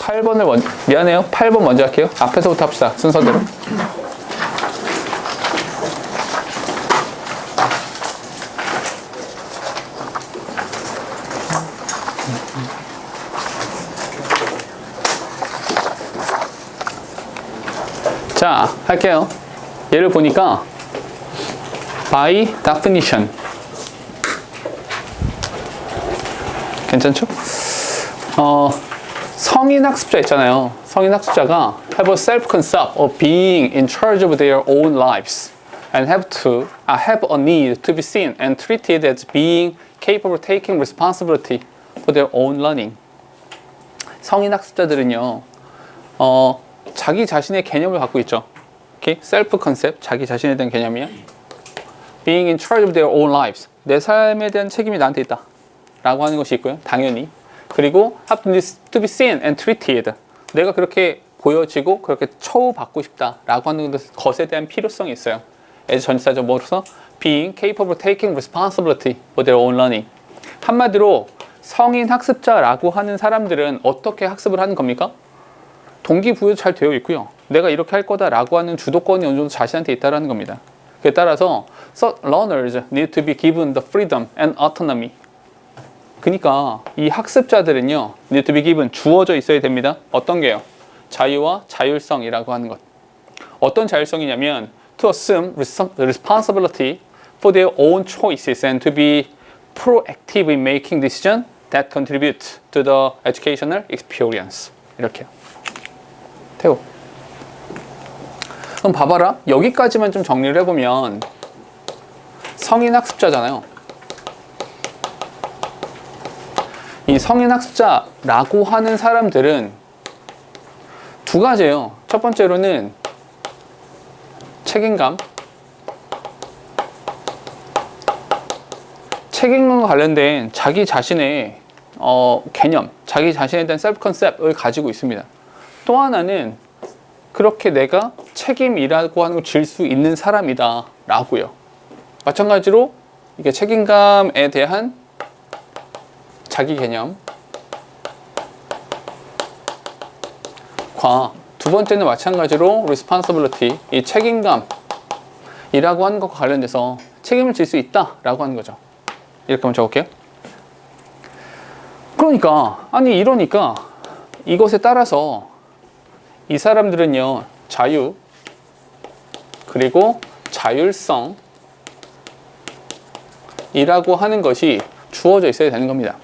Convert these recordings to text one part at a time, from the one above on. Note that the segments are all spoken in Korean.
8번을 미안해요. 8번 먼저 할게요. 앞에서부터 합시다. 순서대로. 자, 할게요. 얘를 보니까 by definition 괜찮죠? 성인학습자 있잖아요. 성인학습자가 have a self-concept of being in charge of their own lives and have a need to be seen and treated as being capable of taking responsibility for their own learning. 성인학습자들은요, 자기 자신의 개념을 갖고 있죠. Okay? self-concept, 자기 자신에 대한 개념이야. being in charge of their own lives, 내 삶에 대한 책임이 나한테 있다 라고 하는 것이 있고요. 당연히. 그리고 have to be seen and treated, 내가 그렇게 보여지고 그렇게 처우받고 싶다 라고 하는 것에 대한 필요성이 있어요. as 전치사죠. 뭐로서? being capable of taking responsibility for their own learning. 한마디로 성인 학습자라고 하는 사람들은 어떻게 학습을 하는 겁니까? 동기부여 잘 되어 있고요. 내가 이렇게 할 거다 라고 하는 주도권이 어느 정도 자신한테 있다는 겁니다. 그에 따라서 learners need to be given the freedom and autonomy. 그러니까 이 학습자들은요, need to be given, 주어져 있어야 됩니다. 어떤 게요? 자유와 자율성이라고 하는 것. 어떤 자율성이냐면 to assume responsibility for their own choices and to be proactive in making decisions that contribute to the educational experience. 이렇게요. 태호. 그럼 봐봐라. 여기까지만 좀 정리를 해보면 성인 학습자잖아요. 이 성인 학습자라고 하는 사람들은 두 가지예요. 첫 번째로는 책임감과 관련된 자기 자신의 개념, 자기 자신에 대한 셀프 컨셉을 가지고 있습니다. 또 하나는 그렇게 내가 책임이라고 하는 걸 질 수 있는 사람이다 라고요. 마찬가지로 이게 책임감에 대한 자기 개념과 두 번째는 마찬가지로 responsibility, 이 책임감이라고 하는 것과 관련돼서 책임을 질 수 있다 라고 하는 거죠. 이렇게 한번 적을게요. 그러니까 이러니까 이것에 따라서 이 사람들은요, 자유 그리고 자율성이라고 하는 것이 주어져 있어야 되는 겁니다.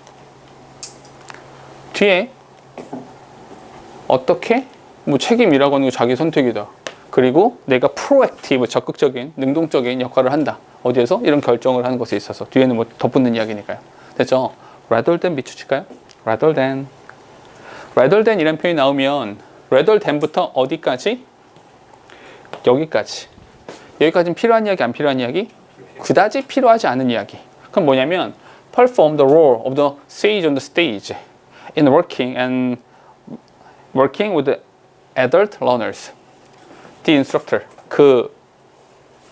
뒤에 어떻게? 책임이라고 하는 거 자기 선택이다. 그리고 내가 프로액티브, 적극적인, 능동적인 역할을 한다. 어디에서? 이런 결정을 하는 것에 있어서. 뒤에는 뭐 덧붙는 이야기니까요. 됐죠? rather than 비추칠까요? rather than 이라는 표현이 나오면 rather than부터 어디까지? 여기까지. 여기까지는 필요한 이야기, 안 필요한 이야기? 그다지 필요하지 않은 이야기. 그럼 뭐냐면 perform the role of the sage on the stage in working with the adult learners. The instructor, 그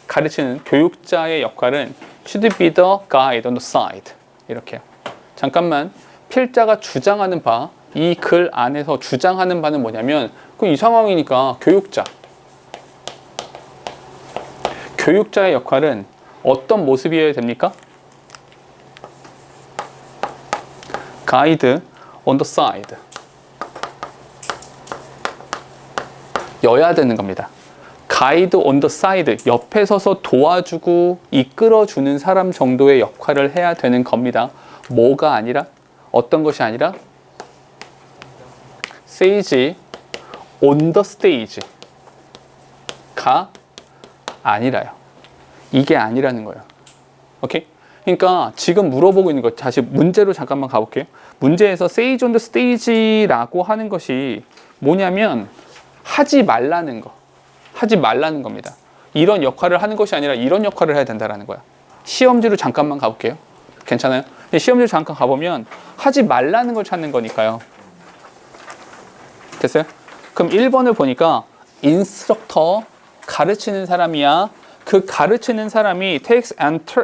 가르치는 교육자의 역할은 should be the guide on the side. 이렇게요. 잠깐만, 필자가 주장하는 바, 이 글 안에서 주장하는 바는 뭐냐면, 그럼 이 상황이니까 교육자의 역할은 어떤 모습이어야 됩니까? guide on the side. 여야 되는 겁니다. guide on the side, 옆에 서서 도와주고 이끌어주는 사람 정도의 역할을 해야 되는 겁니다. 뭐가 아니라? 어떤 것이 아니라? sage on the stage가 아니라요. 이게 아니라는 거예요. 오케이? 그러니까 지금 물어보고 있는 것, 다시 문제로 잠깐만 가볼게요. 문제에서 sage on the stage라고 하는 것이 뭐냐면 하지 말라는 겁니다. 이런 역할을 하는 것이 아니라 이런 역할을 해야 된다는 거야. 시험지로 잠깐만 가볼게요. 괜찮아요? 시험지로 잠깐 가보면 하지 말라는 걸 찾는 거니까요. 됐어요? 그럼 1번을 보니까 인스트럭터, 가르치는 사람이야. 그 가르치는 사람이 takes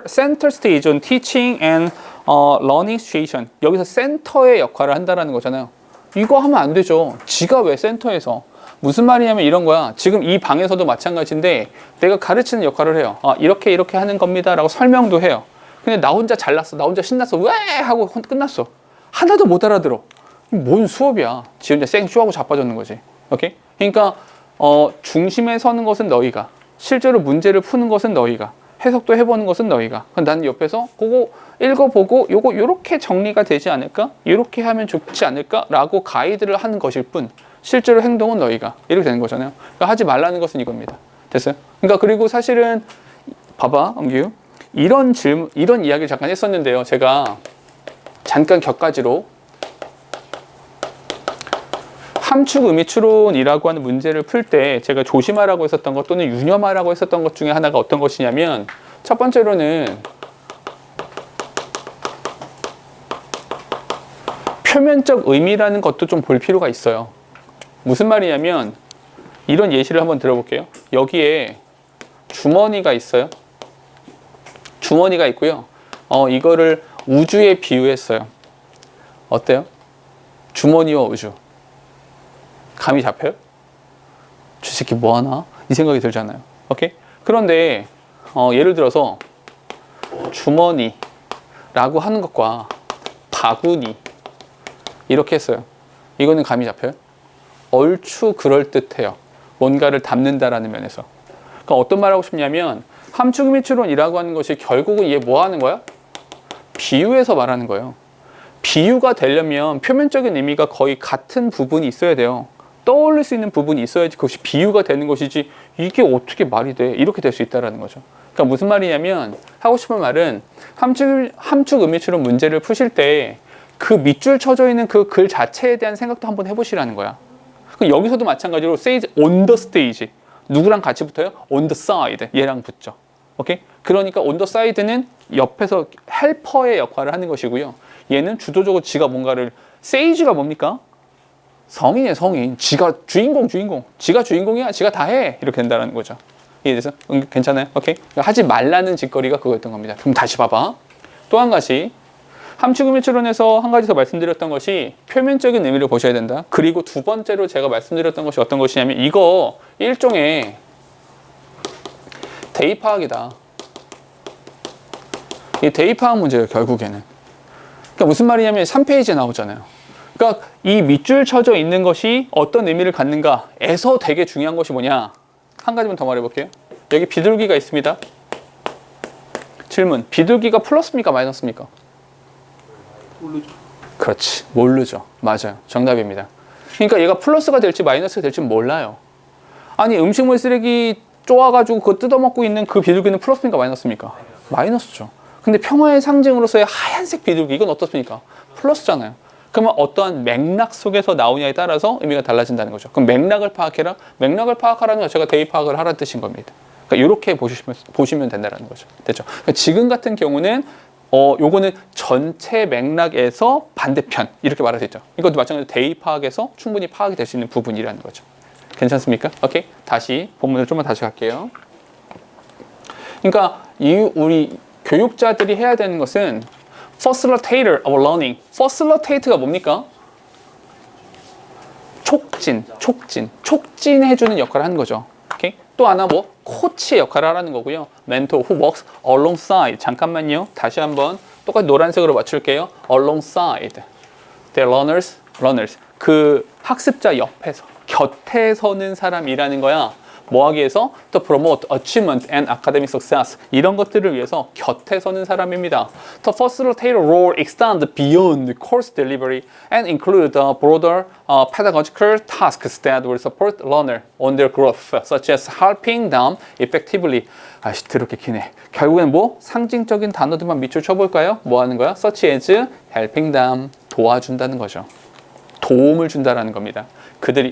center stage on teaching and learning situation. 여기서 센터의 역할을 한다는 거잖아요. 이거 하면 안 되죠. 지가 왜 센터에서? 무슨 말이냐면 이런 거야. 지금 이 방에서도 마찬가지인데 내가 가르치는 역할을 해요. 이렇게 이렇게 하는 겁니다 라고 설명도 해요. 근데 나 혼자 잘났어. 나 혼자 신났어. 왜? 하고 끝났어. 하나도 못 알아들어. 뭔 수업이야. 지 혼자 쌩쇼하고 자빠졌는 거지. 오케이? 그러니까 중심에 서는 것은 너희가, 실제로 문제를 푸는 것은 너희가, 해석도 해보는 것은 너희가. 나는 옆에서 그거 읽어보고 요거 요렇게 정리가 되지 않을까? 요렇게 하면 좋지 않을까? 라고 가이드를 하는 것일 뿐 실제로 행동은 너희가. 이렇게 되는 거잖아요. 그러니까 하지 말라는 것은 이겁니다. 됐어요? 그러니까 그리고 사실은 봐봐, 엄규. 이런 이야기를 잠깐 했었는데요. 제가 잠깐 격가지로 함축 의미 추론이라고 하는 문제를 풀 때 제가 조심하라고 했었던 것 또는 유념하라고 했었던 것 중에 하나가 어떤 것이냐면 첫 번째로는 표면적 의미라는 것도 좀 볼 필요가 있어요. 무슨 말이냐면 이런 예시를 한번 들어볼게요. 여기에 주머니가 있어요. 주머니가 있고요. 이거를 우주에 비유했어요. 어때요? 주머니와 우주. 감이 잡혀요? 저 새끼 뭐하나? 이 생각이 들잖아요. 오케이? 그런데 예를 들어서 주머니라고 하는 것과 바구니 이렇게 했어요. 이거는 감이 잡혀요? 얼추 그럴듯해요. 뭔가를 담는다라는 면에서. 그러니까 어떤 말 하고 싶냐면 함축미추론이라고 하는 것이 결국은 얘 뭐 하는 거야? 비유해서 말하는 거예요. 비유가 되려면 표면적인 의미가 거의 같은 부분이 있어야 돼요. 떠올릴 수 있는 부분이 있어야지 그것이 비유가 되는 것이지 이게 어떻게 말이 돼? 이렇게 될 수 있다는 거죠. 그러니까 무슨 말이냐면 하고 싶은 말은 함축 의미추론 문제를 푸실 때 그 밑줄 쳐져 있는 그 글 자체에 대한 생각도 한번 해보시라는 거야. 여기서도 마찬가지로 stage, on the stage 누구랑 같이 붙어요? on the side 얘랑 붙죠. 오케이? 그러니까 on the side는 옆에서 헬퍼의 역할을 하는 것이고요. 얘는 주도적으로 지가 뭔가를 sage가 뭡니까? 성인이에요, 성인. 지가 주인공. 지가 주인공이야. 지가 다 해. 이렇게 된다는 거죠. 이해돼서? 괜찮아요? 오케이? 하지 말라는 짓거리가 그거였던 겁니다. 그럼 다시 봐봐. 또 한 가지. 함축의미추론에서 한 가지 더 말씀드렸던 것이 표면적인 의미를 보셔야 된다. 그리고 두 번째로 제가 말씀드렸던 것이 어떤 것이냐면 이거 일종의 대입파악이다. 이 대입파악 문제예요, 결국에는. 그러니까 무슨 말이냐면 3페이지에 나오잖아요. 그러니까 이 밑줄 쳐져 있는 것이 어떤 의미를 갖는가에서 되게 중요한 것이 뭐냐. 한 가지만 더 말해볼게요. 여기 비둘기가 있습니다. 질문. 비둘기가 플러스입니까? 마이너스입니까? 모르죠. 그렇지. 모르죠. 맞아요. 정답입니다. 그러니까 얘가 플러스가 될지 마이너스가 될지 몰라요. 아니 음식물 쓰레기 쪼아가지고 그거 뜯어먹고 있는 그 비둘기는 플러스입니까? 마이너스입니까? 마이너스죠. 근데 평화의 상징으로서의 하얀색 비둘기 이건 어떻습니까? 플러스잖아요. 그러면 어떠한 맥락 속에서 나오냐에 따라서 의미가 달라진다는 거죠. 그럼 맥락을 파악해라. 맥락을 파악하라는 건 제가 대입 파악을 하라는 뜻인 겁니다. 그러니까 이렇게 보시면 된다는 거죠. 됐죠? 그러니까 지금 같은 경우는 요거는 전체 맥락에서 반대편 이렇게 말할 수 있죠. 이것도 마찬가지로 대입 파악에서 충분히 파악이 될 수 있는 부분이라는 거죠. 괜찮습니까? 오케이. 다시 본문을 좀만 다시 갈게요. 그러니까 우리 교육자들이 해야 되는 것은 facilitator of learning. facilitate가 뭡니까? 촉진해주는 역할을 하는 거죠. 오케이? 또 하나 코치의 역할을 하라는 거고요. mentor who works alongside. 잠깐만요. 다시 한번 똑같이 노란색으로 맞출게요. alongside the learners. 그 학습자 옆에서, 곁에 서는 사람이라는 거야. 뭐 하기 위해서? To promote achievement and academic success. 이런 것들을 위해서 곁에 서는 사람입니다. To facilitate a role extend beyond course delivery and include the broader pedagogical tasks that will support learner on their growth, such as helping them effectively. 아이씨, 더럽게 기네. 결국엔 상징적인 단어들만 밑줄 쳐볼까요? 뭐 하는 거야? Such as helping them. 도와준다는 거죠. 도움을 준다라는 겁니다.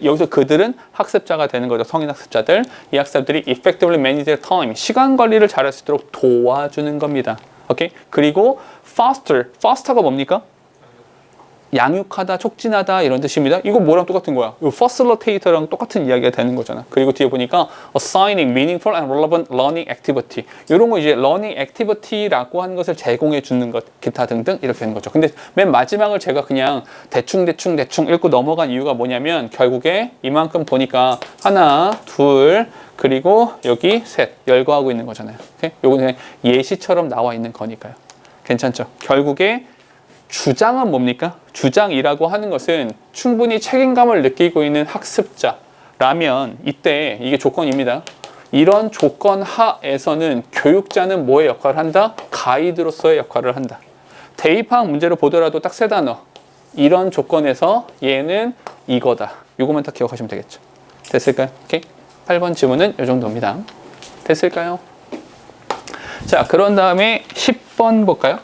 여기서 그들은 학습자가 되는 거죠. 성인 학습자들. 이 학습자들이 effectively manage their time. 시간 관리를 잘할 수 있도록 도와주는 겁니다. 오케이? 그리고 faster가 뭡니까? 양육하다, 촉진하다 이런 뜻입니다. 이거 뭐랑 똑같은 거야? 이거 facilitator랑 똑같은 이야기가 되는 거잖아. 그리고 뒤에 보니까 assigning meaningful and relevant learning activity. 이런 거 이제 learning activity라고 하는 것을 제공해 주는 것, 기타 등등 이렇게 되는 거죠. 근데 맨 마지막을 제가 그냥 대충 읽고 넘어간 이유가 뭐냐면 결국에 이만큼 보니까 하나, 둘, 그리고 여기 셋 열거하고 있는 거잖아요. 오케이? 요거는 그냥 예시처럼 나와 있는 거니까요. 괜찮죠? 결국에 주장은 뭡니까? 주장이라고 하는 것은 충분히 책임감을 느끼고 있는 학습자라면 이때 이게 조건입니다. 이런 조건 하에서는 교육자는 뭐의 역할을 한다? 가이드로서의 역할을 한다. 대입학 문제로 보더라도 딱 세 단어. 이런 조건에서 얘는 이거다. 이거만 딱 기억하시면 되겠죠. 됐을까요? 오케이. 8번 지문은 이 정도입니다. 됐을까요? 자, 그런 다음에 10번 볼까요?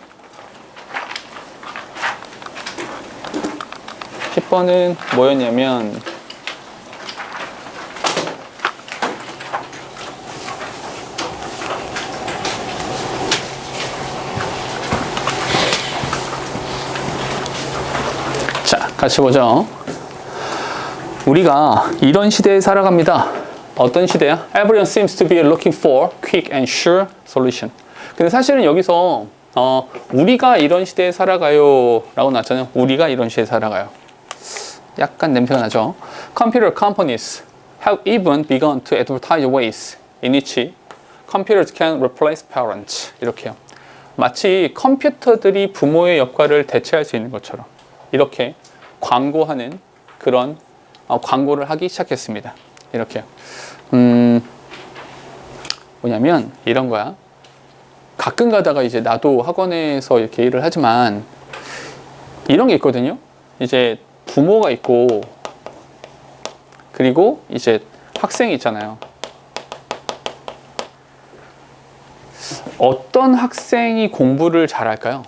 10번은 뭐였냐면 자, 같이 보죠. 우리가 이런 시대에 살아갑니다. 어떤 시대야? Everyone seems to be looking for quick and sure solution. 근데 사실은 여기서 우리가 이런 시대에 살아가요 라고 나왔잖아요. 우리가 이런 시대에 살아가요. 약간 냄새가 나죠. Computer companies have even begun to advertise ways in which computers can replace parents. 이렇게요. 마치 컴퓨터들이 부모의 역할을 대체할 수 있는 것처럼 이렇게 광고하는 그런 광고를 하기 시작했습니다. 이렇게요. 뭐냐면 이런 거야. 가끔 가다가 이제 나도 학원에서 이렇게 일을 하지만 이런 게 있거든요. 이제 부모가 있고 그리고 이제 학생이 있잖아요. 어떤 학생이 공부를 잘할까요?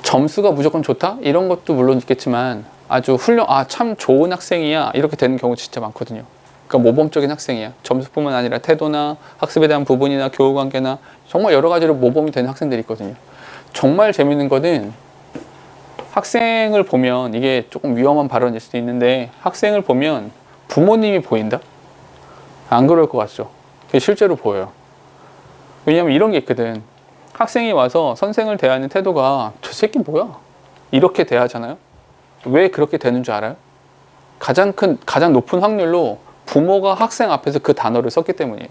점수가 무조건 좋다? 이런 것도 물론 있겠지만 아주 참 좋은 학생이야 이렇게 되는 경우 진짜 많거든요. 그러니까 모범적인 학생이야. 점수뿐만 아니라 태도나 학습에 대한 부분이나 교우관계나 정말 여러 가지로 모범이 되는 학생들이 있거든요. 정말 재밌는 거는 학생을 보면 이게 조금 위험한 발언일 수도 있는데 학생을 보면 부모님이 보인다? 안 그럴 것 같죠? 그게 실제로 보여요. 왜냐면 이런 게 있거든. 학생이 와서 선생을 대하는 태도가 저 새끼 뭐야? 이렇게 대하잖아요. 왜 그렇게 되는 줄 알아요? 가장 높은 확률로 부모가 학생 앞에서 그 단어를 썼기 때문이에요.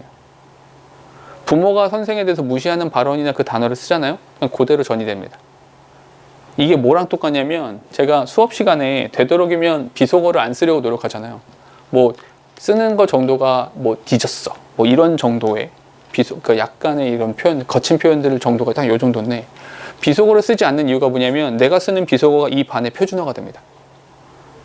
부모가 선생에 대해서 무시하는 발언이나 그 단어를 쓰잖아요. 그냥 그대로 전이 됩니다. 이게 뭐랑 똑같냐면 제가 수업 시간에 되도록이면 비속어를 안 쓰려고 노력하잖아요. 뭐 쓰는 거 정도가 뭐 뒤졌어. 뭐 이런 정도의 그러니까 약간의 이런 표현, 거친 표현들 정도가 딱 요 정도인데 비속어를 쓰지 않는 이유가 뭐냐면 내가 쓰는 비속어가 이 반의 표준어가 됩니다.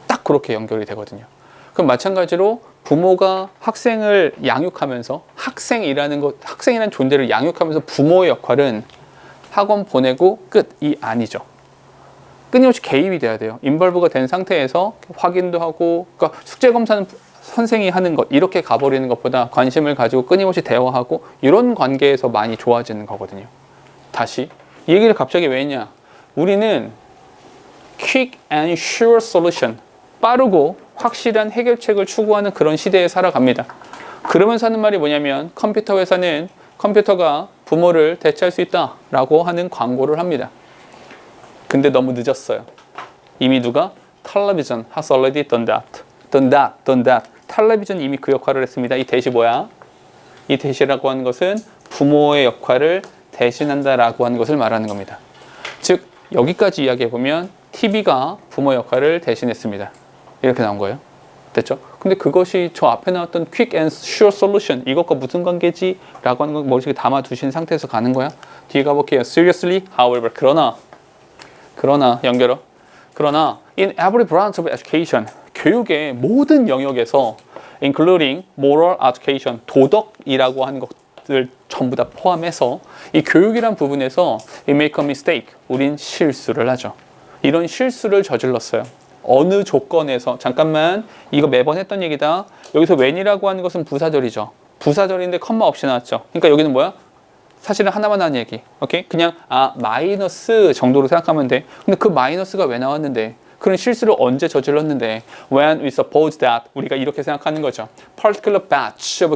딱 그렇게 연결이 되거든요. 그럼 마찬가지로 부모가 학생을 양육하면서 학생이라는 존재를 양육하면서 부모의 역할은 학원 보내고 끝이 아니죠. 끊임없이 개입이 돼야 돼요. 인벌브가 된 상태에서 확인도 하고, 그러니까 숙제 검사는 선생이 하는 것 이렇게 가버리는 것보다 관심을 가지고 끊임없이 대화하고 이런 관계에서 많이 좋아지는 거거든요. 다시 이 얘기를 갑자기 왜 했냐? 우리는 quick and sure solution, 빠르고 확실한 해결책을 추구하는 그런 시대에 살아갑니다. 그러면서 하는 말이 뭐냐면 컴퓨터 회사는 컴퓨터가 부모를 대체할 수 있다라고 하는 광고를 합니다. 근데 너무 늦었어요. 이미 누가? 텔레비전 has already done that. 텔레비전 이미 그 역할을 했습니다. 이 대시 뭐야? 이 대시라고 하는 것은 부모의 역할을 대신한다라고 하는 것을 말하는 겁니다. 즉 여기까지 이야기해보면 TV가 부모 역할을 대신했습니다. 이렇게 나온 거예요. 됐죠? 근데 그것이 저 앞에 나왔던 quick and sure solution 이것과 무슨 관계지? 라고 하는 걸 머릿속에 담아두신 상태에서 가는 거야. 뒤에 가볼게요. Seriously, however, 그러나 연결어. 그러나 in every branch of education, 교육의 모든 영역에서 including moral education, 도덕이라고 하는 것들 전부 다 포함해서 이 교육이란 부분에서 we make a mistake, 우린 실수를 하죠. 이런 실수를 저질렀어요. 어느 조건에서, 잠깐만 이거 매번 했던 얘기다. 여기서 when이라고 하는 것은 부사절이죠. 부사절인데 컴마 없이 나왔죠. 그러니까 여기는 뭐야? 사실은 하나만 하는 얘기. 오케이? 그냥 마이너스 정도로 생각하면 돼. 근데 그 마이너스가 왜 나왔는데? 그런 실수를 언제 저질렀는데? When we suppose that 우리가 이렇게 생각하는 거죠. Particular batch of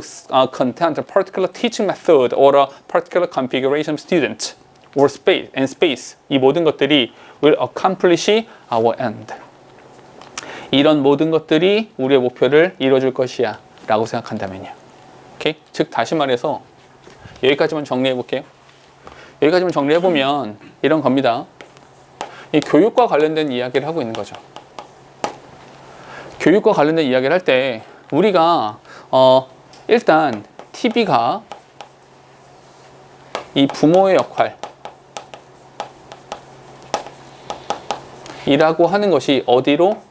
content, a particular teaching method, or a particular configuration of student, or space. 이 모든 것들이 will accomplish our end. 이런 모든 것들이 우리의 목표를 이루어줄 것이야 라고 생각한다면요. 오케이? 즉 다시 말해서 여기까지만 정리해 볼게요. 여기까지만 정리해 보면 이런 겁니다. 이 교육과 관련된 이야기를 하고 있는 거죠. 교육과 관련된 이야기를 할 때 우리가 일단 TV가 이 부모의 역할이라고 하는 것이 어디로?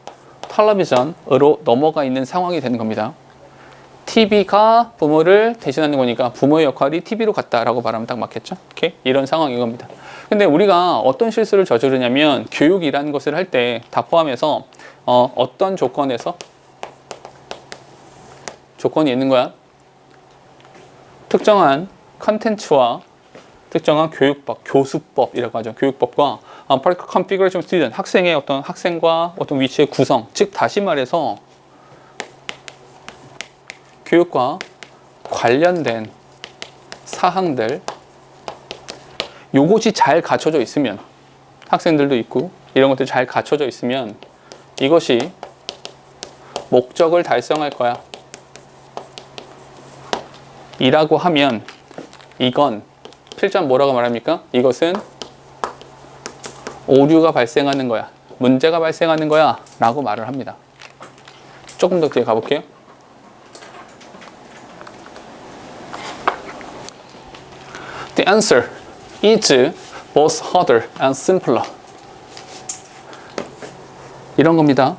텔레비전으로 넘어가 있는 상황이 되는 겁니다. TV가 부모를 대신하는 거니까 부모의 역할이 TV로 갔다라고 말하면 딱 맞겠죠? 오케이? 이런 상황인 겁니다. 근데 우리가 어떤 실수를 저지르냐면 교육이라는 것을 할 때 다 포함해서 어떤 조건에서 조건이 있는 거야? 특정한 컨텐츠와 특정한 교육법, 교수법이라고 하죠. 교육법과 particular configuration student, 학생의 어떤 학생과 어떤 위치의 구성, 즉 다시 말해서 교육과 관련된 사항들 요것이 잘 갖춰져 있으면 학생들도 있고 이런 것들이 잘 갖춰져 있으면 이것이 목적을 달성할 거야 이라고 하면 이건 필자 뭐라고 말합니까? 이것은 오류가 발생하는 거야, 문제가 발생하는 거야 라고 말을 합니다. 조금 더 뒤에 가볼게요. The answer is both harder and simpler. 이런 겁니다.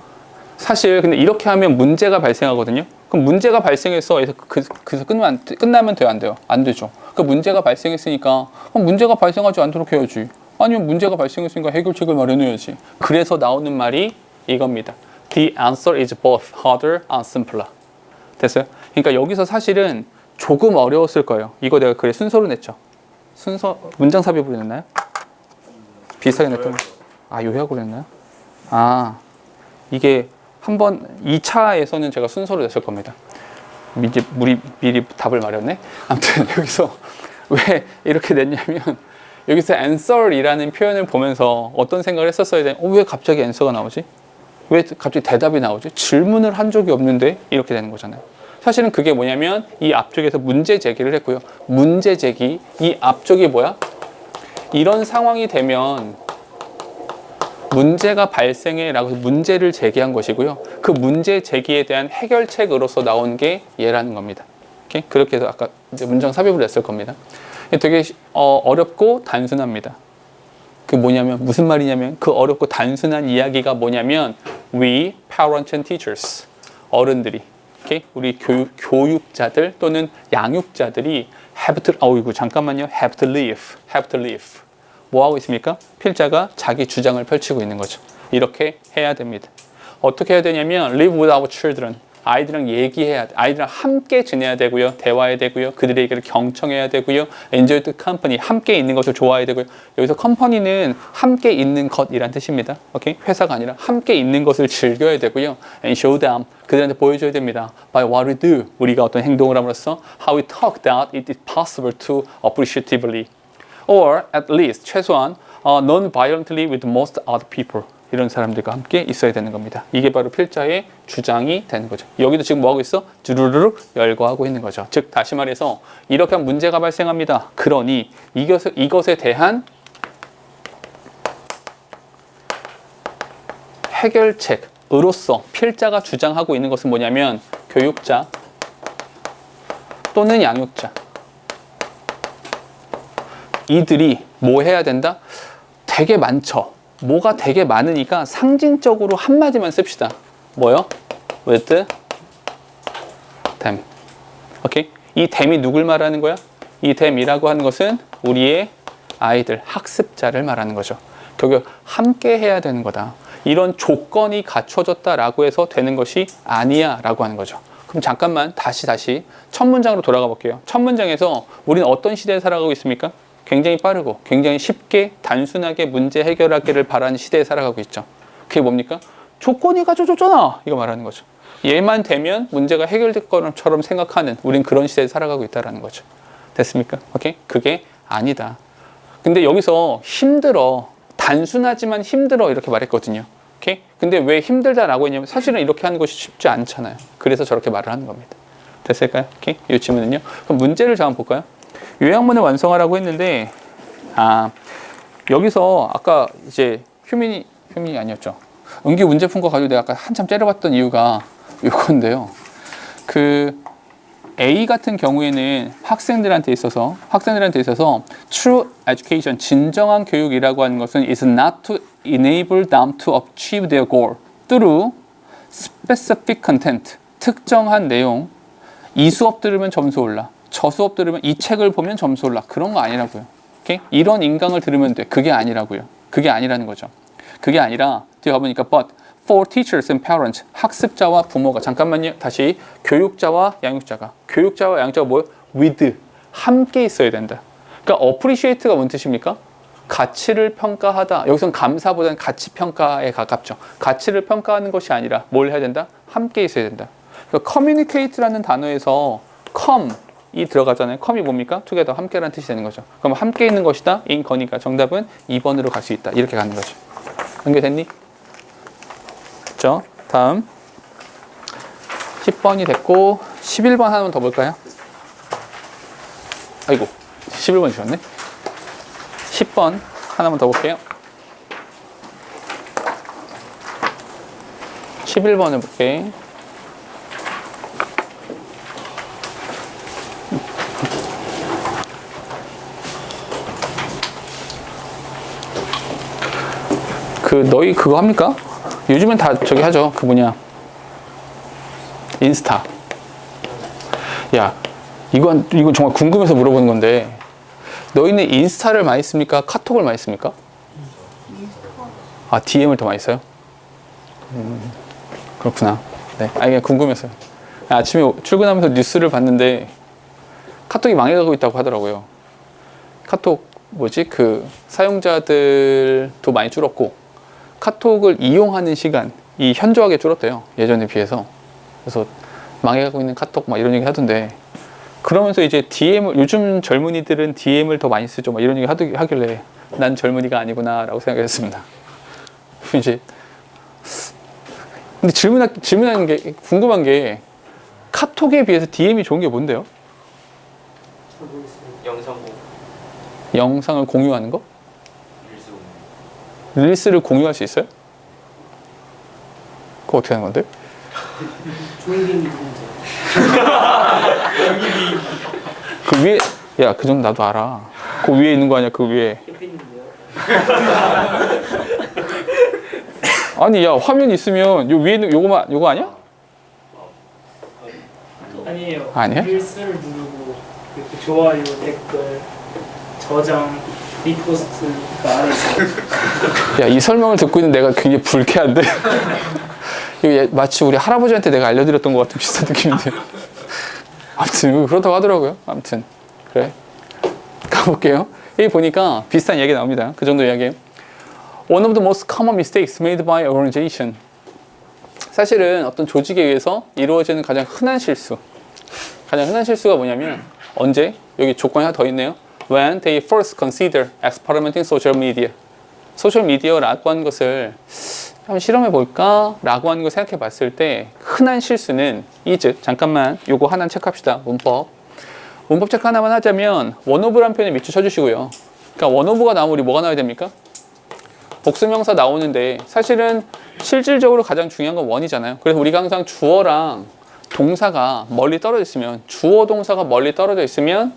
사실 근데 이렇게 하면 문제가 발생하거든요. 그럼 문제가 발생해서 그래서 끝나면 돼요, 안 돼요? 안 되죠. 그 문제가 발생했으니까 그럼 문제가 발생하지 않도록 해야지. 아니면 문제가 발생했으니까 해결책을 마련해야지. 그래서 나오는 말이 이겁니다. The answer is both harder and simpler. 됐어요? 그러니까 여기서 사실은 조금 어려웠을 거예요. 이거 내가 그래 순서로 냈죠. 순서 문장 삽입으로 냈나요? 비슷하게 냈던 거. 요약으로 냈나요? 이게 한번 2차에서는 제가 순서로 냈을 겁니다. 이제 미리 답을 말했네. 아무튼 여기서 왜 이렇게 냈냐면 여기서 answer이라는 표현을 보면서 어떤 생각을 했었어야 돼? 왜 갑자기 answer가 나오지? 왜 갑자기 대답이 나오지? 질문을 한 적이 없는데 이렇게 되는 거잖아요. 사실은 그게 뭐냐면 이 앞쪽에서 문제 제기를 했고요. 문제 제기, 이 앞쪽이 뭐야? 이런 상황이 되면 문제가 발생해 라고 문제를 제기한 것이고요. 그 문제 제기에 대한 해결책으로서 나온 게 얘라는 겁니다. 오케이? 그렇게 해서 아까 이제 문장 삽입을 했을 겁니다. 되게 어렵고 단순합니다. 그 뭐냐면 무슨 말이냐면 그 어렵고 단순한 이야기가 뭐냐면 we parents and teachers 어른들이 오케이? 우리 교육자들 또는 양육자들이 have to live 뭐 하고 있습니까? 필자가 자기 주장을 펼치고 있는 거죠. 이렇게 해야 됩니다. 어떻게 해야 되냐면 live with our children 아이들이랑 얘기해야 돼. 아이들이랑 함께 지내야 되고요. 대화해야 되고요. 그들의 얘기를 경청해야 되고요. enjoy the company 함께 있는 것을 좋아해야 되고요. 여기서 company는 함께 있는 것이란 뜻입니다. 오케이? 회사가 아니라 함께 있는 것을 즐겨야 되고요. and show them 그들한테 보여줘야 됩니다. by what we do 우리가 어떤 행동을 함으로써 how we talk that it is possible to appreciatively or at least 최소한 non-violently with most other people 이런 사람들과 함께 있어야 되는 겁니다. 이게 바로 필자의 주장이 되는 거죠. 여기도 지금 뭐하고 있어? 주르르르 열거하고 있는 거죠. 즉 다시 말해서 이렇게 하면 문제가 발생합니다. 그러니 이것에 대한 해결책으로서 필자가 주장하고 있는 것은 뭐냐면 교육자 또는 양육자 이들이 뭐 해야 된다? 되게 많죠. 뭐가 되게 많으니까 상징적으로 한마디만 씁시다. 뭐요? with them. 오케이? 이 them이 누굴 말하는 거야? 이 them이라고 하는 것은 우리의 아이들, 학습자를 말하는 거죠. 결국 함께 해야 되는 거다. 이런 조건이 갖춰졌다라고 해서 되는 것이 아니야 라고 하는 거죠. 그럼 잠깐만 다시 첫 문장으로 돌아가 볼게요. 첫 문장에서 우리는 어떤 시대에 살아가고 있습니까? 굉장히 빠르고 굉장히 쉽게 단순하게 문제 해결하기를 바라는 시대에 살아가고 있죠. 그게 뭡니까? 조건이 갖춰졌잖아 이거 말하는 거죠. 얘만 되면 문제가 해결될 것처럼 생각하는 우린 그런 시대에 살아가고 있다는 거죠. 됐습니까? 오케이? 그게 아니다. 근데 여기서 힘들어, 단순하지만 힘들어 이렇게 말했거든요. 오케이? 근데 왜 힘들다라고 했냐면 사실은 이렇게 하는 것이 쉽지 않잖아요. 그래서 저렇게 말을 하는 겁니다. 됐을까요? 오케이? 이 질문은요. 그럼 문제를 잠깐 볼까요? 요약문을 완성하라고 했는데 여기서 아까 이제 휴민이 아니었죠. 응기 문제 푼 거 가지고 내가 아까 한참 째려봤던 이유가 요건데요. 그 A 같은 경우에는 학생들한테 있어서 true education, 진정한 교육이라고 하는 것은 is not to enable them to achieve their goal through specific content, 특정한 내용. 이 수업 들으면 점수 올라, 저 수업 들으면 이 책을 보면 점수 올라, 그런 거 아니라고요. 오케이? 이런 인강을 들으면 돼. 그게 아니라고요. 그게 아니라는 거죠. 그게 아니라 뒤에 가보니까 but for teachers and parents, 학습자와 부모가, 잠깐만요. 다시 교육자와 양육자가 뭐예요? with, 함께 있어야 된다. 그러니까 appreciate가 뭔 뜻입니까? 가치를 평가하다. 여기서는 감사보다는 가치 평가에 가깝죠. 가치를 평가하는 것이 아니라 뭘 해야 된다? 함께 있어야 된다. 그러니까 communicate라는 단어에서 come이 들어가잖아요. come이 뭡니까? together, 함께라는 뜻이 되는 거죠. 그럼 함께 있는 것이다. in 거니까 정답은 2번으로 갈 수 있다. 이렇게 가는 거죠. 연결됐니? 다음 10번이 됐고 11번 하나만 더 볼까요? 아이고 11번 주셨네. 10번 하나만 더 볼게요. 11번을 볼게. 너희 그거 합니까? 요즘엔 다 저기 하죠. 그 뭐냐, 인스타. 야, 이건 정말 궁금해서 물어보는 건데, 너희는 인스타를 많이 씁니까? 카톡을 많이 씁니까? DM을 더 많이 써요? 그렇구나. 네, 그냥 궁금해서요. 아침에 출근하면서 뉴스를 봤는데 카톡이 망해가고 있다고 하더라고요. 카톡 그 사용자들도 많이 줄었고 카톡을 이용하는 시간이 현저하게 줄었대요. 예전에 비해서. 그래서 망해가고 있는 카톡 막 이런 얘기 하던데, 그러면서 이제 요즘 젊은이들은 DM을 더 많이 쓰죠. 막 이런 얘기 하길래 난 젊은이가 아니구나 라고 생각했습니다. 이제 근데 질문하는 게 궁금한 게, 카톡에 비해서 DM이 좋은 게 뭔데요? 영상을 공유하는 거? 릴스를 공유할 수 있어요? 그거 어떻게 하는 건데? 종이개미 그 위에, 야, 그 정도 나도 알아. 그 위에 있는 거 아니야? 그 위에. 옆에 있는데요. 아니, 야, 화면 있으면 요 위에 있는 요거 아니야? 아니에요. 아니야? 릴스를 누르고 이렇게 좋아요, 댓글, 저장, 리포스트가 안에 있어요. 야, 이 설명을 듣고 있는 내가 굉장히 불쾌한데? 이거 마치 우리 할아버지한테 내가 알려드렸던 것 같은 비슷한 느낌인데. 아무튼 그렇다고 하더라고요. 아무튼 그래, 가볼게요. 여기 보니까 비슷한 이야기 나옵니다. 그 정도 이야기예요. One of the most common mistakes made by organization. 사실은 어떤 조직에 의해서 이루어지는 가장 흔한 실수가 뭐냐면, 언제? 여기 조건이 하나 더 있네요. When they first consider experimenting social media. 소셜미디어라고 하는 것을 한번 실험해 볼까? 라고 하는 걸 생각해 봤을 때 흔한 실수는 is. 잠깐만 요거 하나 체크합시다. 문법 체크 하나만 하자면 원오브라는 표현에 밑줄 쳐주시고요. 그러니까 원오브가 나오면 우리 뭐가 나와야 됩니까? 복수명사 나오는데 사실은 실질적으로 가장 중요한 건 원이잖아요. 그래서 우리가 항상 주어랑 동사가 멀리 떨어져 있으면, 주어 동사가 멀리 떨어져 있으면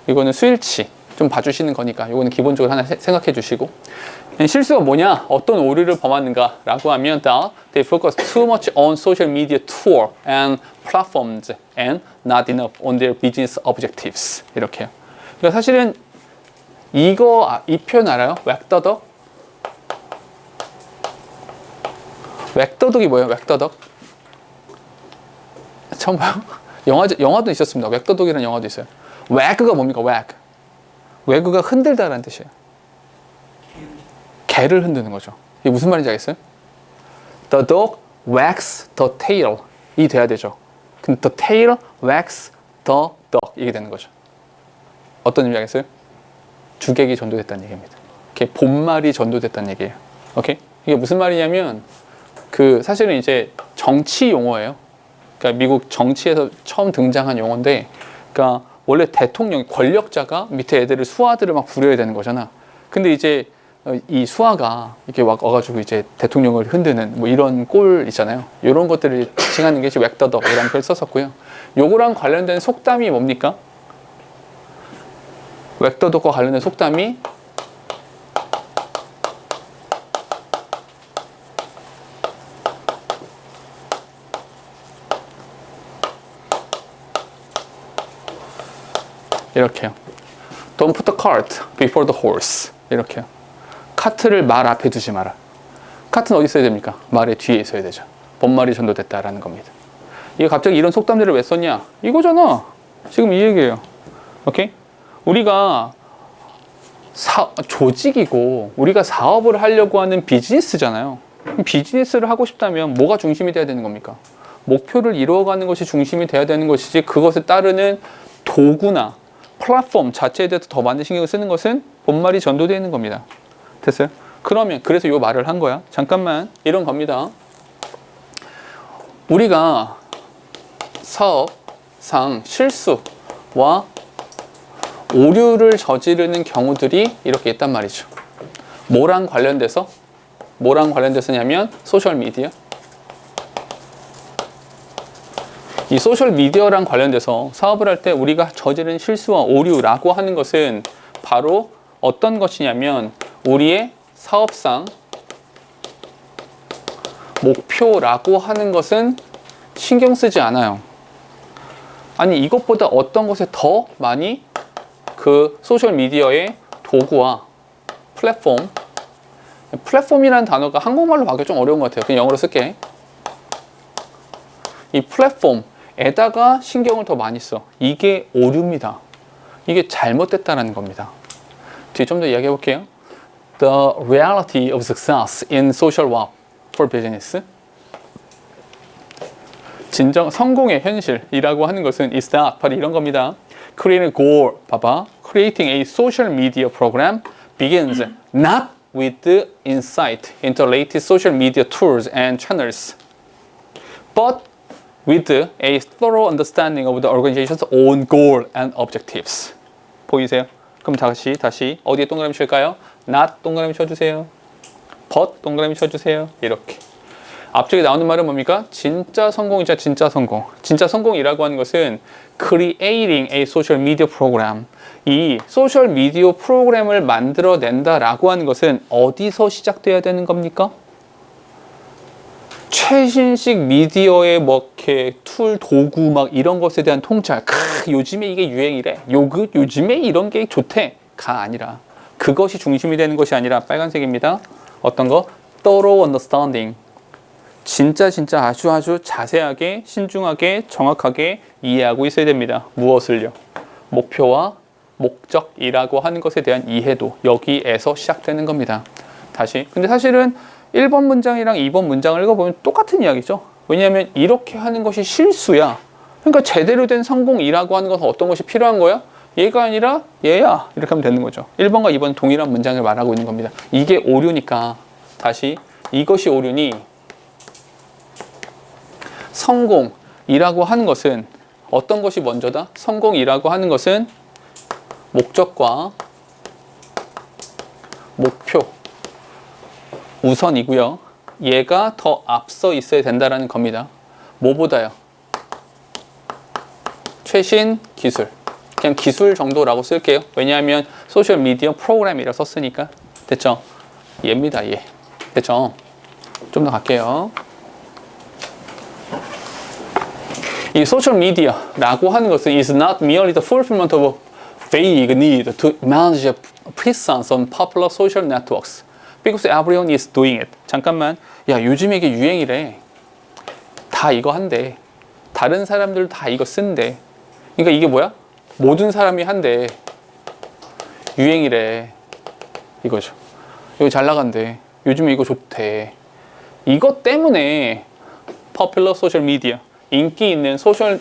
이거는 수일치 좀 봐주시는 거니까 이거는 기본적으로 하나 생각해 주시고, 실수가 뭐냐, 어떤 오류를 범하는가 라고 하면 they focus too much on social media tool and platforms and not enough on their business objectives. 이렇게요. 그러니까 사실은 이 표현 알아요? 웩더덕? 웩더덕이 뭐예요? 웩더덕? 처음 봐요? 영화도 있었습니다. 웩더독이라는 영화도 있어요. 웩가 뭡니까? 웩가 흔들다라는 뜻이에요. 개를 흔드는 거죠. 이게 무슨 말인지 알겠어요? The dog wags the tail 이 돼야 되죠. 근데 the tail wags the dog 이게 되는 거죠. 어떤 의미 알겠어요? 주객이 전도됐다는 얘기입니다. 이렇게 본말이 전도됐다는 얘기예요. 오케이? 이게 무슨 말이냐면 그 사실은 이제 정치 용어예요. 그러니까 미국 정치에서 처음 등장한 용어인데, 그러니까 원래 대통령 권력자가 밑에 애들을 수하들을 막 부려야 되는 거잖아. 근데 이제 이 수하가 이렇게 와가지고 이제 대통령을 흔드는 뭐 이런 꼴 있잖아요. 이런 것들을 지칭하는 게 웩더독이라는 표현을 썼었고요. 요거랑 관련된 속담이 뭡니까? 웩더독과 관련된 속담이 이렇게요. Don't put the cart before the horse. 이렇게요. 카트를 말 앞에 두지 마라. 카트는 어디 있어야 됩니까? 말의 뒤에 있어야 되죠. 본말이 전도됐다라는 겁니다. 이게 갑자기 이런 속담들을 왜 썼냐? 이거잖아. 지금 이 얘기예요. 오케이? 우리가 조직이고 우리가 사업을 하려고 하는 비즈니스잖아요. 비즈니스를 하고 싶다면 뭐가 중심이 돼야 되는 겁니까? 목표를 이루어가는 것이 중심이 돼야 되는 것이지, 그것에 따르는 도구나 플랫폼 자체에 대해서 더 많은 신경을 쓰는 것은 본말이 전도되어 있는 겁니다. 됐어요? 그러면 그래서 이 말을 한 거야. 잠깐만, 이런 겁니다. 우리가 사업상 실수와 오류를 저지르는 경우들이 이렇게 있단 말이죠. 뭐랑 관련돼서냐면 소셜미디어. 이 소셜미디어랑 관련돼서 사업을 할 때 우리가 저지른 실수와 오류라고 하는 것은 바로 어떤 것이냐면 우리의 사업상 목표라고 하는 것은 신경 쓰지 않아요. 아니, 이것보다 어떤 것에 더 많이 그 소셜미디어의 도구와 플랫폼이라는 단어가 한국말로 바뀌기 좀 어려운 것 같아요. 그냥 영어로 쓸게. 이 플랫폼에다가 신경을 더 많이 써. 이게 오류입니다. 이게 잘못됐다는 겁니다. 뒤에 좀 더 이야기해 볼게요. The reality of success in social web for business. 진정 성공의 현실이라고 하는 것은 is that 바로 이런 겁니다. Creating a goal, 봐봐. Creating a social media program begins not with the insight into latest social media tools and channels, but with a thorough understanding of the organization's own goal and objectives. 보이세요? 그럼 다시 어디에 동그라미 칠까요? not 동그라미 쳐주세요. but 동그라미 쳐주세요. 이렇게. 앞쪽에 나오는 말은 뭡니까? 진짜 성공이자 진짜 성공. 진짜 성공이라고 하는 것은 creating a social media program. 이 소셜 미디어 프로그램을 만들어낸다라고 하는 것은 어디서 시작돼야 되는 겁니까? 최신식 미디어의 뭐 이렇게 툴, 도구 막 이런 것에 대한 통찰. 요즘에 이게 유행이래. 요즘에 이런 게 좋대가 아니라, 그것이 중심이 되는 것이 아니라 빨간색입니다. 어떤 거? thorough understanding. 진짜 아주 자세하게, 신중하게, 정확하게 이해하고 있어야 됩니다. 무엇을요? 목표와 목적이라고 하는 것에 대한 이해도 여기에서 시작되는 겁니다. 다시. 근데 사실은 1번 문장이랑 2번 문장을 읽어보면 똑같은 이야기죠. 왜냐하면 이렇게 하는 것이 실수야. 그러니까 제대로 된 성공이라고 하는 것은 어떤 것이 필요한 거야? 얘가 아니라 얘야. 이렇게 하면 되는 거죠. 1번과 2번 동일한 문장을 말하고 있는 겁니다. 이게 오류니까, 다시, 이것이 오류니 성공이라고 하는 것은 어떤 것이 먼저다? 성공이라고 하는 것은 목적과 목표 우선이고요. 얘가 더 앞서 있어야 된다는 겁니다. 뭐보다요? 최신 기술. 그냥 기술 정도라고 쓸게요. 왜냐하면 소셜미디어 프로그램이라 썼으니까. 됐죠? 얘입니다. 얘. 됐죠? 좀 더 갈게요. 이 소셜미디어라고 하는 것은 is not merely the fulfillment of a vague need to manage a presence on popular social networks because everyone is doing it. 잠깐만, 야, 요즘 이게 유행이래. 다 이거 한대. 다른 사람들 다 이거 쓴대. 그러니까 이게 뭐야? 모든 사람이 한대. 유행이래. 이거죠. 이거 잘 나간대. 요즘에 이거 좋대. 이것 때문에 popular social media, 인기 있는 소셜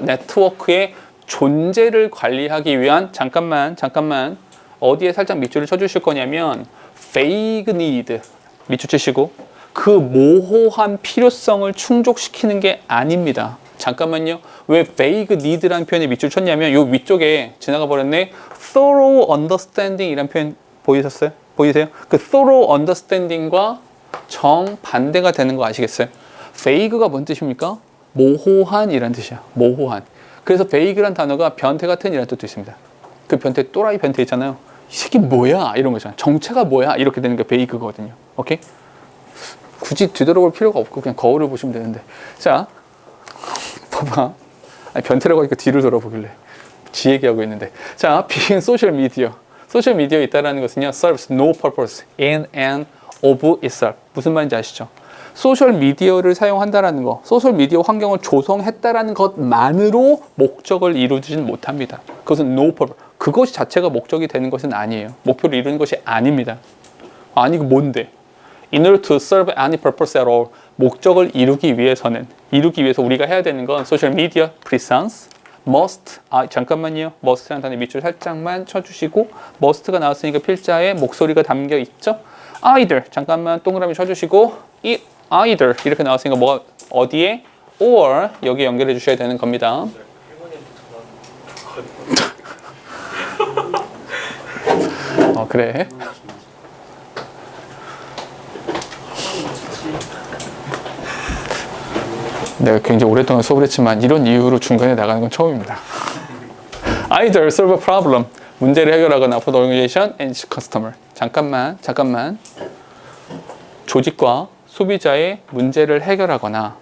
네트워크의 존재를 관리하기 위한 잠깐만 어디에 살짝 밑줄을 쳐주실 거냐면 vague need 밑줄 치시고 그 모호한 필요성을 충족시키는 게 아닙니다. 잠깐만요. 왜 vague need라는 표현에 밑줄 쳤냐면 요 위쪽에 지나가 버렸네. thorough understanding 이란 표현 보이세요? 그 thorough understanding과 정반대가 되는 거 아시겠어요? vague가 뭔 뜻입니까? 모호한 이란 뜻이야. 모호한. 그래서 vague란 단어가 변태 같은 이란 뜻도 있습니다. 그 변태, 또라이 변태 있잖아요. 이 새끼 뭐야? 이런 거잖아. 정체가 뭐야? 이렇게 되는 게 vague거든요. 오케이? 굳이 뒤돌아볼 필요가 없고 그냥 거울을 보시면 되는데. 자, 봐봐. 아니, 변태라고 하니까 뒤를 돌아보길래 지 얘기하고 있는데. 자, being social media. 소셜 미디어에 있다는 것은요, serves no purpose in and of itself. 무슨 말인지 아시죠? 소셜 미디어를 사용한다라는 거, 소셜 미디어 환경을 조성했다라는 것만으로 목적을 이루지는 못합니다. 그것은 no purpose. 그것이 자체가 목적이 되는 것은 아니에요. 목표를 이루는 것이 아닙니다. 아니, 그 뭔데? In order to serve any purpose at all. 목적을 이루기 위해서 우리가 해야 되는 건 소셜 미디어 presence, must, 잠깐만요. must라는 단어 밑줄 살짝만 쳐주시고 must가 나왔으니까 필자에 목소리가 담겨 있죠. either, 잠깐만 동그라미 쳐주시고 이 either 이렇게 나왔으니까 뭐가 어디에? or 여기 연결해 주셔야 되는 겁니다. 그래. 내가 굉장히 오랫동안 수업을 했지만 이런 이유로 중간에 나가는 건 처음입니다. Either solve a problem. 문제를 해결하거나 for the organization and its customer. 잠깐만. 조직과 소비자의 문제를 해결하거나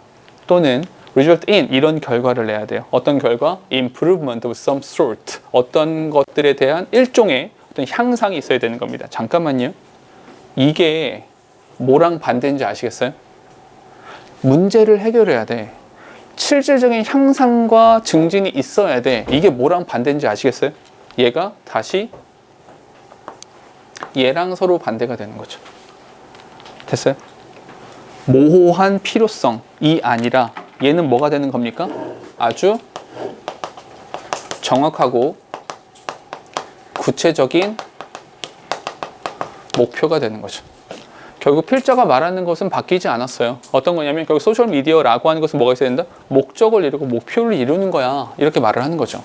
또는 result in 이런 결과를 내야 돼요. 어떤 결과? Improvement of some sort. 어떤 것들에 대한 일종의 어떤 향상이 있어야 되는 겁니다. 잠깐만요. 이게 뭐랑 반대인지 아시겠어요? 문제를 해결해야 돼. 실질적인 향상과 증진이 있어야 돼. 이게 뭐랑 반대인지 아시겠어요? 얘가 다시 얘랑 서로 반대가 되는 거죠. 됐어요? 모호한 필요성이 아니라 얘는 뭐가 되는 겁니까? 아주 정확하고 구체적인 목표가 되는 거죠. 결국 필자가 말하는 것은 바뀌지 않았어요. 어떤 거냐면 결국 소셜미디어라고 하는 것은 뭐가 있어야 된다? 목적을 이루고 목표를 이루는 거야. 이렇게 말을 하는 거죠.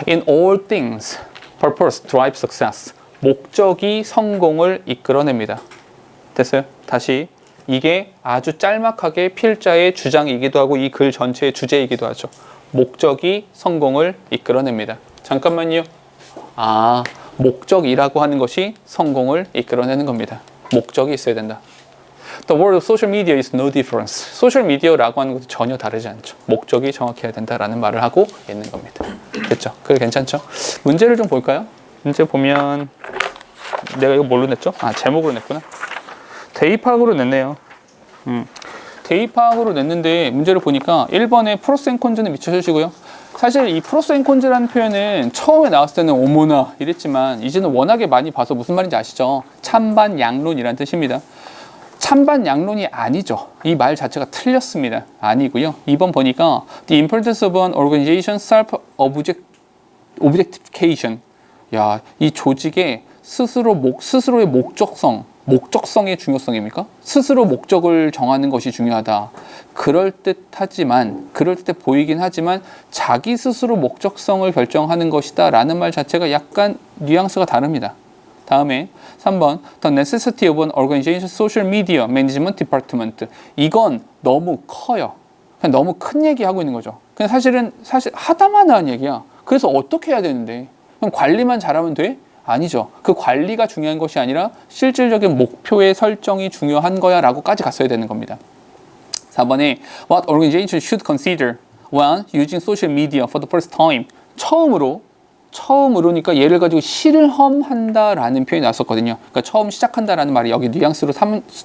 In all things, purpose drives success. 목적이 성공을 이끌어냅니다. 됐어요? 다시 이게 아주 짤막하게 필자의 주장이기도 하고 이 글 전체의 주제이기도 하죠. 목적이 성공을 이끌어냅니다. 잠깐만요. 목적이라고 하는 것이 성공을 이끌어내는 겁니다. 목적이 있어야 된다. The world of social media is no difference. 소셜 미디어라고 하는 것도 전혀 다르지 않죠. 목적이 정확해야 된다라는 말을 하고 있는 겁니다. 됐죠? 그래 괜찮죠? 문제를 좀 볼까요? 문제 보면 내가 이거 뭘로 냈죠? 제목으로 냈구나. 대입학으로 냈네요. 대입학으로 냈는데 문제를 보니까 1번에 프로스 앤 콘즈는 미쳐주시고요. 사실 이 프로스 앤 콘즈라는 표현은 처음에 나왔을 때는 어머나 이랬지만 이제는 워낙에 많이 봐서 무슨 말인지 아시죠? 찬반 양론이란 뜻입니다. 찬반 양론이 아니죠. 이 말 자체가 틀렸습니다. 아니고요. 2번 보니까 The importance of an organization self-objectification. 야, 이 조직의 스스로의 목적성의 중요성입니까? 스스로 목적을 정하는 것이 중요하다. 그럴듯해 보이긴 하지만 자기 스스로 목적성을 결정하는 것이다 라는 말 자체가 약간 뉘앙스가 다릅니다. 다음에 3번 The necessity of an organization social media management department. 이건 너무 커요. 그냥 너무 큰 얘기하고 있는 거죠. 그냥 사실 하다만 한 얘기야. 그래서 어떻게 해야 되는데? 그럼 관리만 잘하면 돼? 아니죠. 그 관리가 중요한 것이 아니라 실질적인 목표의 설정이 중요한 거야 라고까지 갔어야 되는 겁니다. 4번에 What organization should consider when using social media for the first time. 처음으로 처음으로니까 얘를 가지고 실험한다라는 표현이 나왔었거든요. 그러니까 처음 시작한다라는 말이 여기 뉘앙스로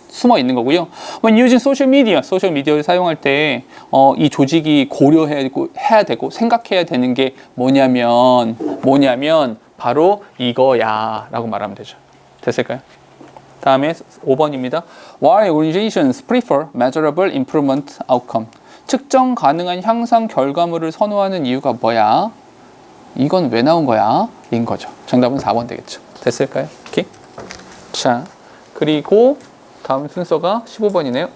숨어 있는 거고요. When using social media, 소셜 미디어를 사용할 때 이 조직이 고려해야 되고 생각해야 되는 게 뭐냐면 바로 이거야라고 말하면 되죠. 됐을까요? 다음에 5번입니다. Why organizations prefer measurable improvement outcome? 측정 가능한 향상 결과물을 선호하는 이유가 뭐야? 이건 왜 나온 거야? 인 거죠. 정답은 4번 되겠죠. 됐을까요? 오케이. 자, 그리고 다음 순서가 15번이네요.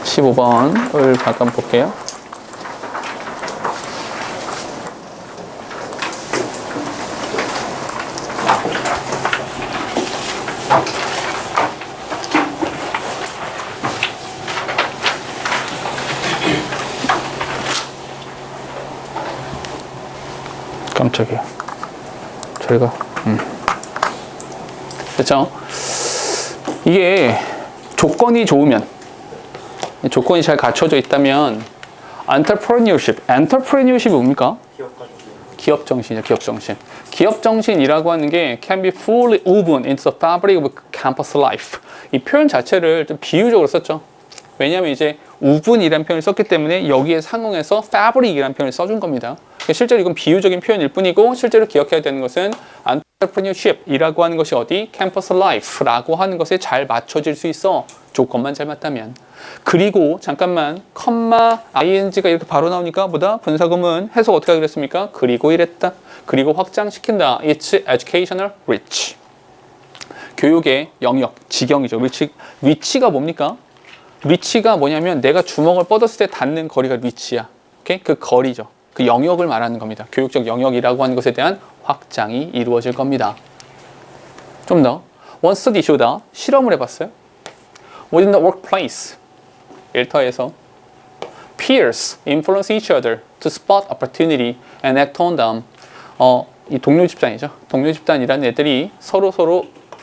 (15번을) 잠깐 볼게요. 깜짝이야. 저희가 그렇죠? 이게 조건이 좋으면, 조건이 잘 갖춰져 있다면 entrepreneurship이 뭡니까? 기업 정신이죠. 기업 정신. 기업 정신이라고 하는 게 can be fully woven into the fabric of campus life. 이 표현 자체를 좀 비유적으로 썼죠. 왜냐하면 이제 우분이라는 표현을 썼기 때문에 여기에 상응해서 fabric이라는 표현을 써준 겁니다. 실제로 이건 비유적인 표현일 뿐이고 실제로 기억해야 되는 것은 entrepreneurship이라고 하는 것이 어디? campus life라고 하는 것에 잘 맞춰질 수 있어. 조건만 잘 맞다면. 그리고 잠깐만 컴마 ing가 이렇게 바로 나오니까 뭐다? 분사구문 해석 어떻게 하기로 했습니까? 그리고 이랬다. 그리고 확장시킨다. It's educational reach. 교육의 영역, 지경이죠. 위치가 뭡니까? 위치가 뭐냐면 내가 주먹을 뻗었을 때 닿는 거리가 위치야. 오케이? 그 거리죠. 그 영역을 말하는 겁니다. 교육적 영역이라고 하는 것에 대한 확장이 이루어질 겁니다. 좀 더. One study show다. 실험을 해봤어요. Within the workplace. 일터에서 peers influence each other to spot opportunity and act on them. 이 동료 집단이죠. 동료 집단이라는 애들이 서로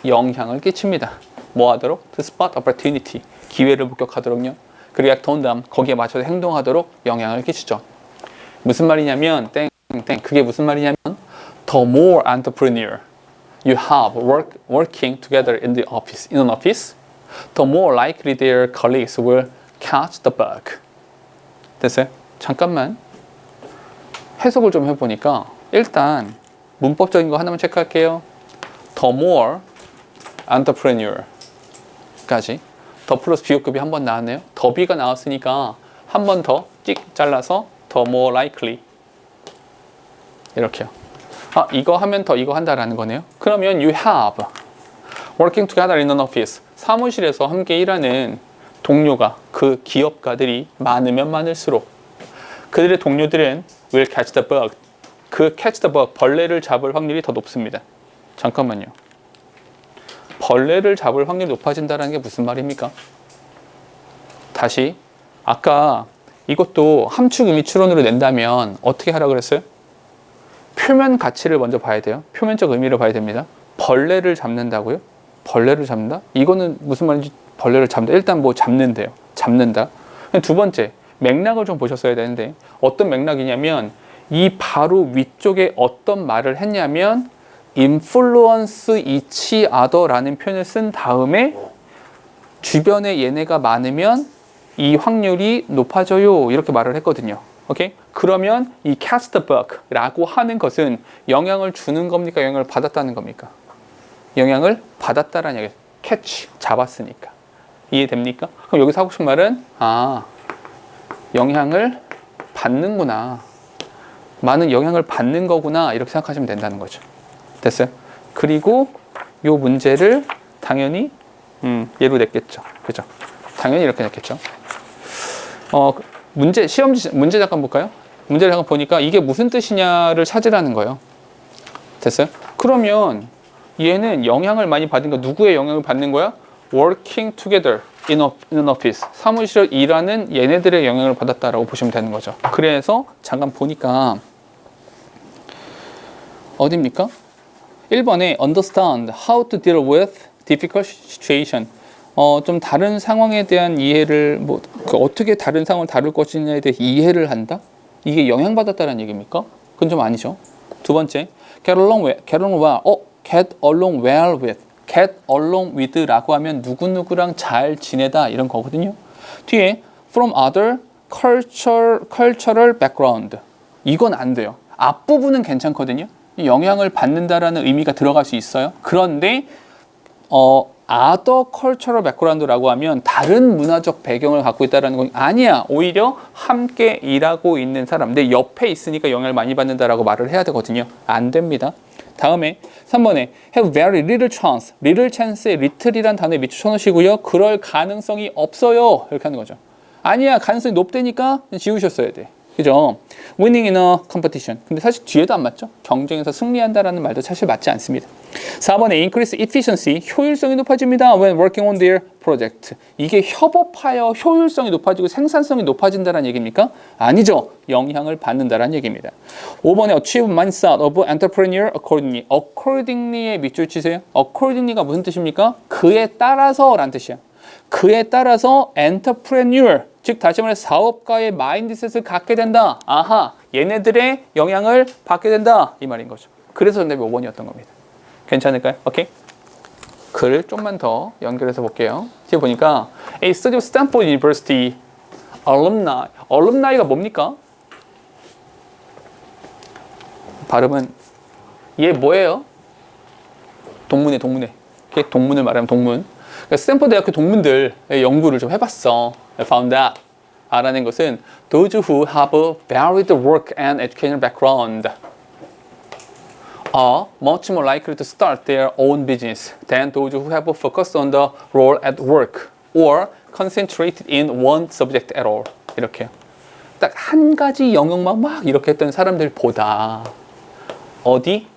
영향을 끼칩니다. 뭐 하도록? To spot opportunity. 기회를 목격하도록요. 그리고 act on them. 거기에 맞춰서 행동하도록 영향을 끼치죠. 무슨 말이냐면 그게 무슨 말이냐면 the more entrepreneur you have working together in an office, the more likely their colleagues will catch the bug. 됐어요? 잠깐만 해석을 좀 해보니까 일단 문법적인 거 하나만 체크할게요. the more entrepreneur까지 더 플러스 비호급이 한 번 나왔네요. 더비가 나왔으니까 한 번 더 찍 잘라서 the more likely 이렇게요. 이거 하면 더 이거 한다라는 거네요. 그러면 you have working together in an office. 사무실에서 함께 일하는 동료가, 그 기업가들이 많으면 많을수록 그들의 동료들은 will catch the bug. 그 catch the bug, 벌레를 잡을 확률이 더 높습니다. 잠깐만요. 벌레를 잡을 확률이 높아진다는 게 무슨 말입니까? 다시 아까 이것도 함축 의미 추론으로 낸다면 어떻게 하라고 그랬어요? 표면 가치를 먼저 봐야 돼요. 표면적 의미를 봐야 됩니다. 벌레를 잡는다고요? 벌레를 잡는다? 이거는 무슨 말인지 벌레를 잡는다. 일단 뭐 잡는데요. 잡는다. 두 번째, 맥락을 좀 보셨어야 되는데 어떤 맥락이냐면 이 바로 위쪽에 어떤 말을 했냐면 influence each other라는 표현을 쓴 다음에 주변에 얘네가 많으면 이 확률이 높아져요. 이렇게 말을 했거든요. 오케이? 그러면 이 catch the bug라고 하는 것은 영향을 주는 겁니까? 영향을 받았다는 겁니까? 영향을 받았다라는 얘기예요. catch, 잡았으니까. 이해됩니까? 그럼 여기서 하고 싶은 말은 영향을 받는구나. 많은 영향을 받는 거구나. 이렇게 생각하시면 된다는 거죠. 됐어요? 그리고 이 문제를 당연히 얘로 냈겠죠. 그죠? 당연히 이렇게 냈겠죠. 문제 잠깐 볼까요? 문제를 잠깐 보니까 이게 무슨 뜻이냐를 찾으라는 거예요. 됐어요? 그러면 얘는 영향을 많이 받은 거, 누구의 영향을 받는 거야? Working together in an office. 사무실에 일하는 얘네들의 영향을 받았다라고 보시면 되는 거죠. 그래서 잠깐 보니까 어디입니까? 1번에 understand how to deal with difficult situation. 좀 다른 상황에 대한 이해를 그 어떻게 다른 상황을 다룰 것이냐에 대해 이해를 한다? 이게 영향받았다는 얘기입니까? 그건 좀 아니죠. 두 번째, get along well with. get along with라고 하면 누구누구랑 잘 지내다 이런 거거든요. 뒤에 from other cultural background. 이건 안 돼요. 앞부분은 괜찮거든요. 영향을 받는다라는 의미가 들어갈 수 있어요. 그런데 other cultural background라고 하면 다른 문화적 배경을 갖고 있다는 건 아니야. 오히려 함께 일하고 있는 사람, 내 옆에 있으니까 영향을 많이 받는다라고 말을 해야 되거든요. 안 됩니다. 다음에 3번에 have very little chance. little chance에 little이란 단어에 밑줄 쳐놓으시고요. 그럴 가능성이 없어요. 이렇게 하는 거죠. 아니야. 가능성이 높다니까 지우셨어야 돼. 그죠? winning in a competition. 근데 사실 뒤에도 안 맞죠? 경쟁에서 승리한다라는 말도 사실 맞지 않습니다. 4번에 increase efficiency. 효율성이 높아집니다. when working on their project. 이게 협업하여 효율성이 높아지고 생산성이 높아진다는 얘기입니까? 아니죠. 영향을 받는다는 얘기입니다. 5번에 achieve mindset of entrepreneur accordingly. accordingly에 밑줄 치세요. accordingly가 무슨 뜻입니까? 그에 따라서 라는 뜻이야. 그에 따라서 entrepreneur, 즉 다시 말해 사업가의 마인드셋을 갖게 된다. 아하, 얘네들의 영향을 받게 된다. 이 말인 거죠. 그래서 정답이 5번이었던 겁니다. 괜찮을까요? 오케이? 글을 좀만 더 연결해서 볼게요. 뒤에 보니까 A study of Stanford University alumni. alumni가 뭡니까? 발음은 얘 뭐예요? 동문회. 오케이? 동문을 말하면 동문. 스탠퍼드 대학교 동문들의 연구를 좀 해봤어. Found out. 알아낸 것은 those who have a varied work and educational background are much more likely to start their own business than those who have focused on the role at work or concentrated in one subject at all. 이렇게 딱 한 가지 영역만 막 이렇게 했던 사람들보다 어디?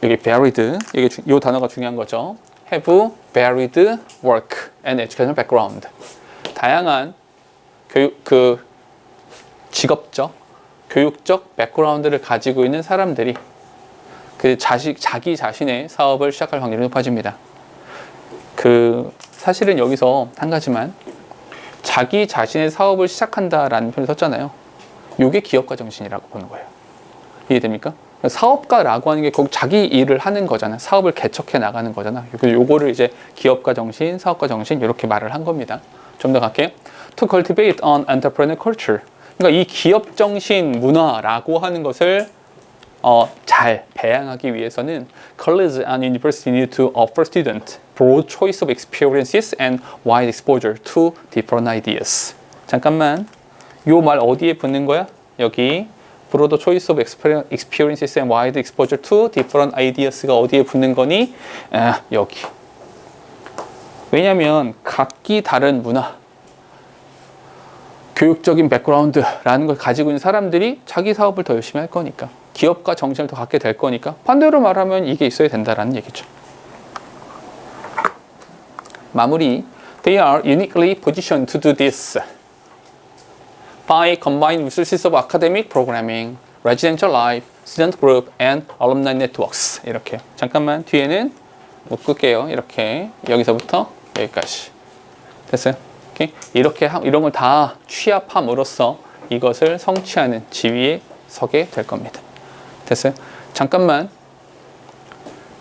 여기 varied, 이 단어가 중요한 거죠. have varied work and educational background. 다양한 직업적, 교육적 백그라운드를 가지고 있는 사람들이 자기 자신의 사업을 시작할 확률이 높아집니다. 사실은 여기서 한 가지만 자기 자신의 사업을 시작한다라는 표현을 썼잖아요. 이게 기업가 정신이라고 보는 거예요. 이해됩니까? 사업가라고 하는 게 꼭 자기 일을 하는 거잖아요. 사업을 개척해 나가는 거잖아. 요거를 이제 기업가 정신, 사업가 정신 이렇게 말을 한 겁니다. 좀 더 갈게요. To cultivate an entrepreneurial culture. 그러니까 이 기업 정신 문화라고 하는 것을 잘 배양하기 위해서는 college and university need to offer students broad choice of experiences and wide exposure to different ideas. 잠깐만. 요 말 어디에 붙는 거야? 여기. broad choice of experiences and wide exposure to different ideas가 어디에 붙는 거니? 여기. 왜냐면 각기 다른 문화, 교육적인 백그라운드라는 걸 가지고 있는 사람들이 자기 사업을 더 열심히 할 거니까, 기업가 정신을 더 갖게 될 거니까, 반대로 말하면 이게 있어야 된다라는 얘기죠. 마무리. They are uniquely positioned to do this by combining resources of academic programming, residential life, student group, and alumni networks. 이렇게. 잠깐만 뒤에는 묶을게요. 이렇게 여기서부터 여기까지. 됐어요? 오케이? 이렇게 이런 걸 다 취합함으로써 이것을 성취하는 지위에 서게 될 겁니다. 됐어요? 잠깐만.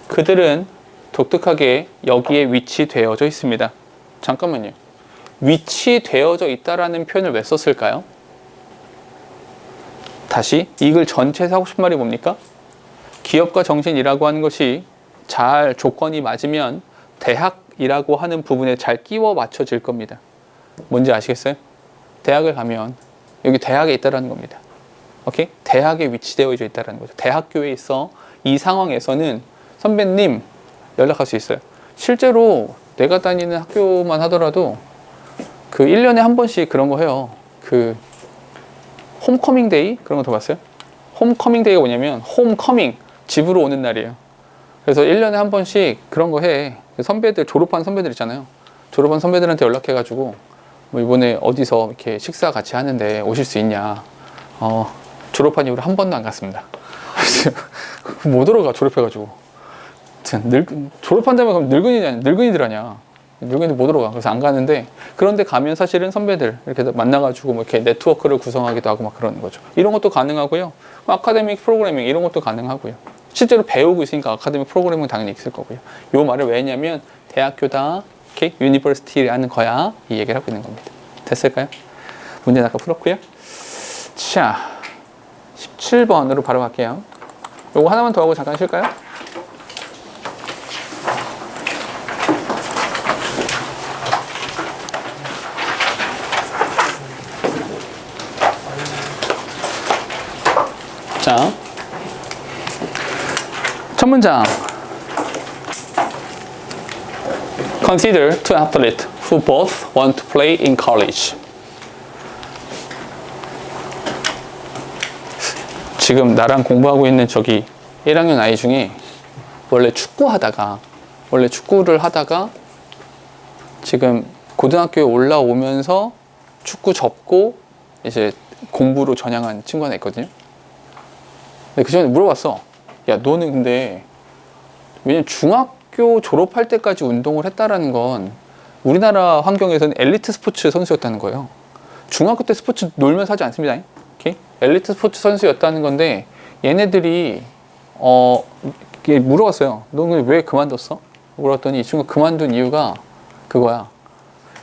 그들은 독특하게 여기에 위치되어져 있습니다. 잠깐만요. 위치되어져 있다라는 표현을 왜 썼을까요? 다시 이걸 전체에서 하고 싶은 말이 뭡니까? 기업가 정신이라고 하는 것이 잘 조건이 맞으면 대학이라고 하는 부분에 잘 끼워 맞춰질 겁니다. 뭔지 아시겠어요? 대학을 가면 여기 대학에 있다라는 겁니다. 오케이? 대학에 위치되어져 있다라는 거죠. 대학교에 있어. 이 상황에서는 선배님 연락할 수 있어요. 실제로 내가 다니는 학교만 하더라도 1년에 한 번씩 그런 거 해요. 홈커밍 데이? 그런 거 들어봤어요? 홈커밍 데이가 뭐냐면 홈커밍, 집으로 오는 날이에요. 그래서 1년에 한 번씩 그런 거 해. 선배들, 졸업한 선배들 있잖아요. 졸업한 선배들한테 연락해가지고 뭐 이번에 어디서 이렇게 식사 같이 하는데 오실 수 있냐. 졸업한 이후로 한 번도 안 갔습니다. 못 들어가 졸업해가지고. 졸업한다면 그럼 늙은이들 아니야. 늙은이들 못 들어가. 그래서 안 가는데 그런데 가면 사실은 선배들 이렇게 만나가지고 뭐 이렇게 네트워크를 구성하기도 하고 막 그러는 거죠. 이런 것도 가능하고요. 아카데믹 프로그래밍 이런 것도 가능하고요. 실제로 배우고 있으니까 아카데믹 프로그래밍 당연히 있을 거고요. 요 말을 왜 했냐면 대학교다, 오케이? 유니버시티라는 거야. 이 얘기를 하고 있는 겁니다. 됐을까요? 문제는 아까 풀었고요. 자, 17번으로 바로 갈게요. 요거 하나만 더 하고 잠깐 쉴까요? 자, 첫 문장. Consider two athletes who both want to play in college. 지금 나랑 공부하고 있는 저기 1학년 아이 중에 원래 축구를 하다가 지금 고등학교에 올라오면서 축구 접고 이제 공부로 전향한 친구가 하나 있거든요. 근데 그 전에 물어봤어. 야, 너는 근데 왜냐면 중학교 졸업할 때까지 운동을 했다라는 건 우리나라 환경에서는 엘리트 스포츠 선수였다는 거예요. 중학교 때 스포츠 놀면서 하지 않습니다. 오케이? 엘리트 스포츠 선수였다는 건데 얘네들이 물어봤어요. 너는 왜 그만뒀어? 물어봤더니 이 친구가 그만둔 이유가 그거야.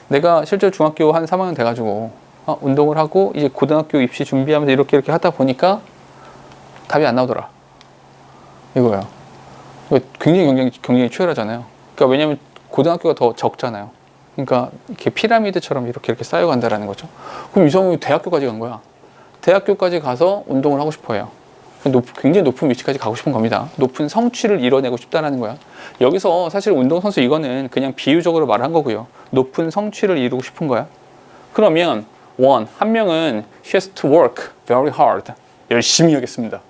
내가 실제로 중학교 한 3학년 돼가지고 운동을 하고 이제 고등학교 입시 준비하면서 이렇게 하다 보니까 답이 안 나오더라. 이거야. 굉장히 경쟁이 치열하잖아요. 그러니까 왜냐면 고등학교가 더 적잖아요. 그러니까 이렇게 피라미드처럼 이렇게 쌓여간다라는 거죠. 그럼 이성훈이 대학교까지 간 거야. 대학교까지 가서 운동을 하고 싶어 해요. 굉장히 높은 위치까지 가고 싶은 겁니다. 높은 성취를 이뤄내고 싶다라는 거야. 여기서 사실 운동선수 이거는 그냥 비유적으로 말한 거고요. 높은 성취를 이루고 싶은 거야. 그러면 한 명은 she has to work very hard. 열심히 하겠습니다.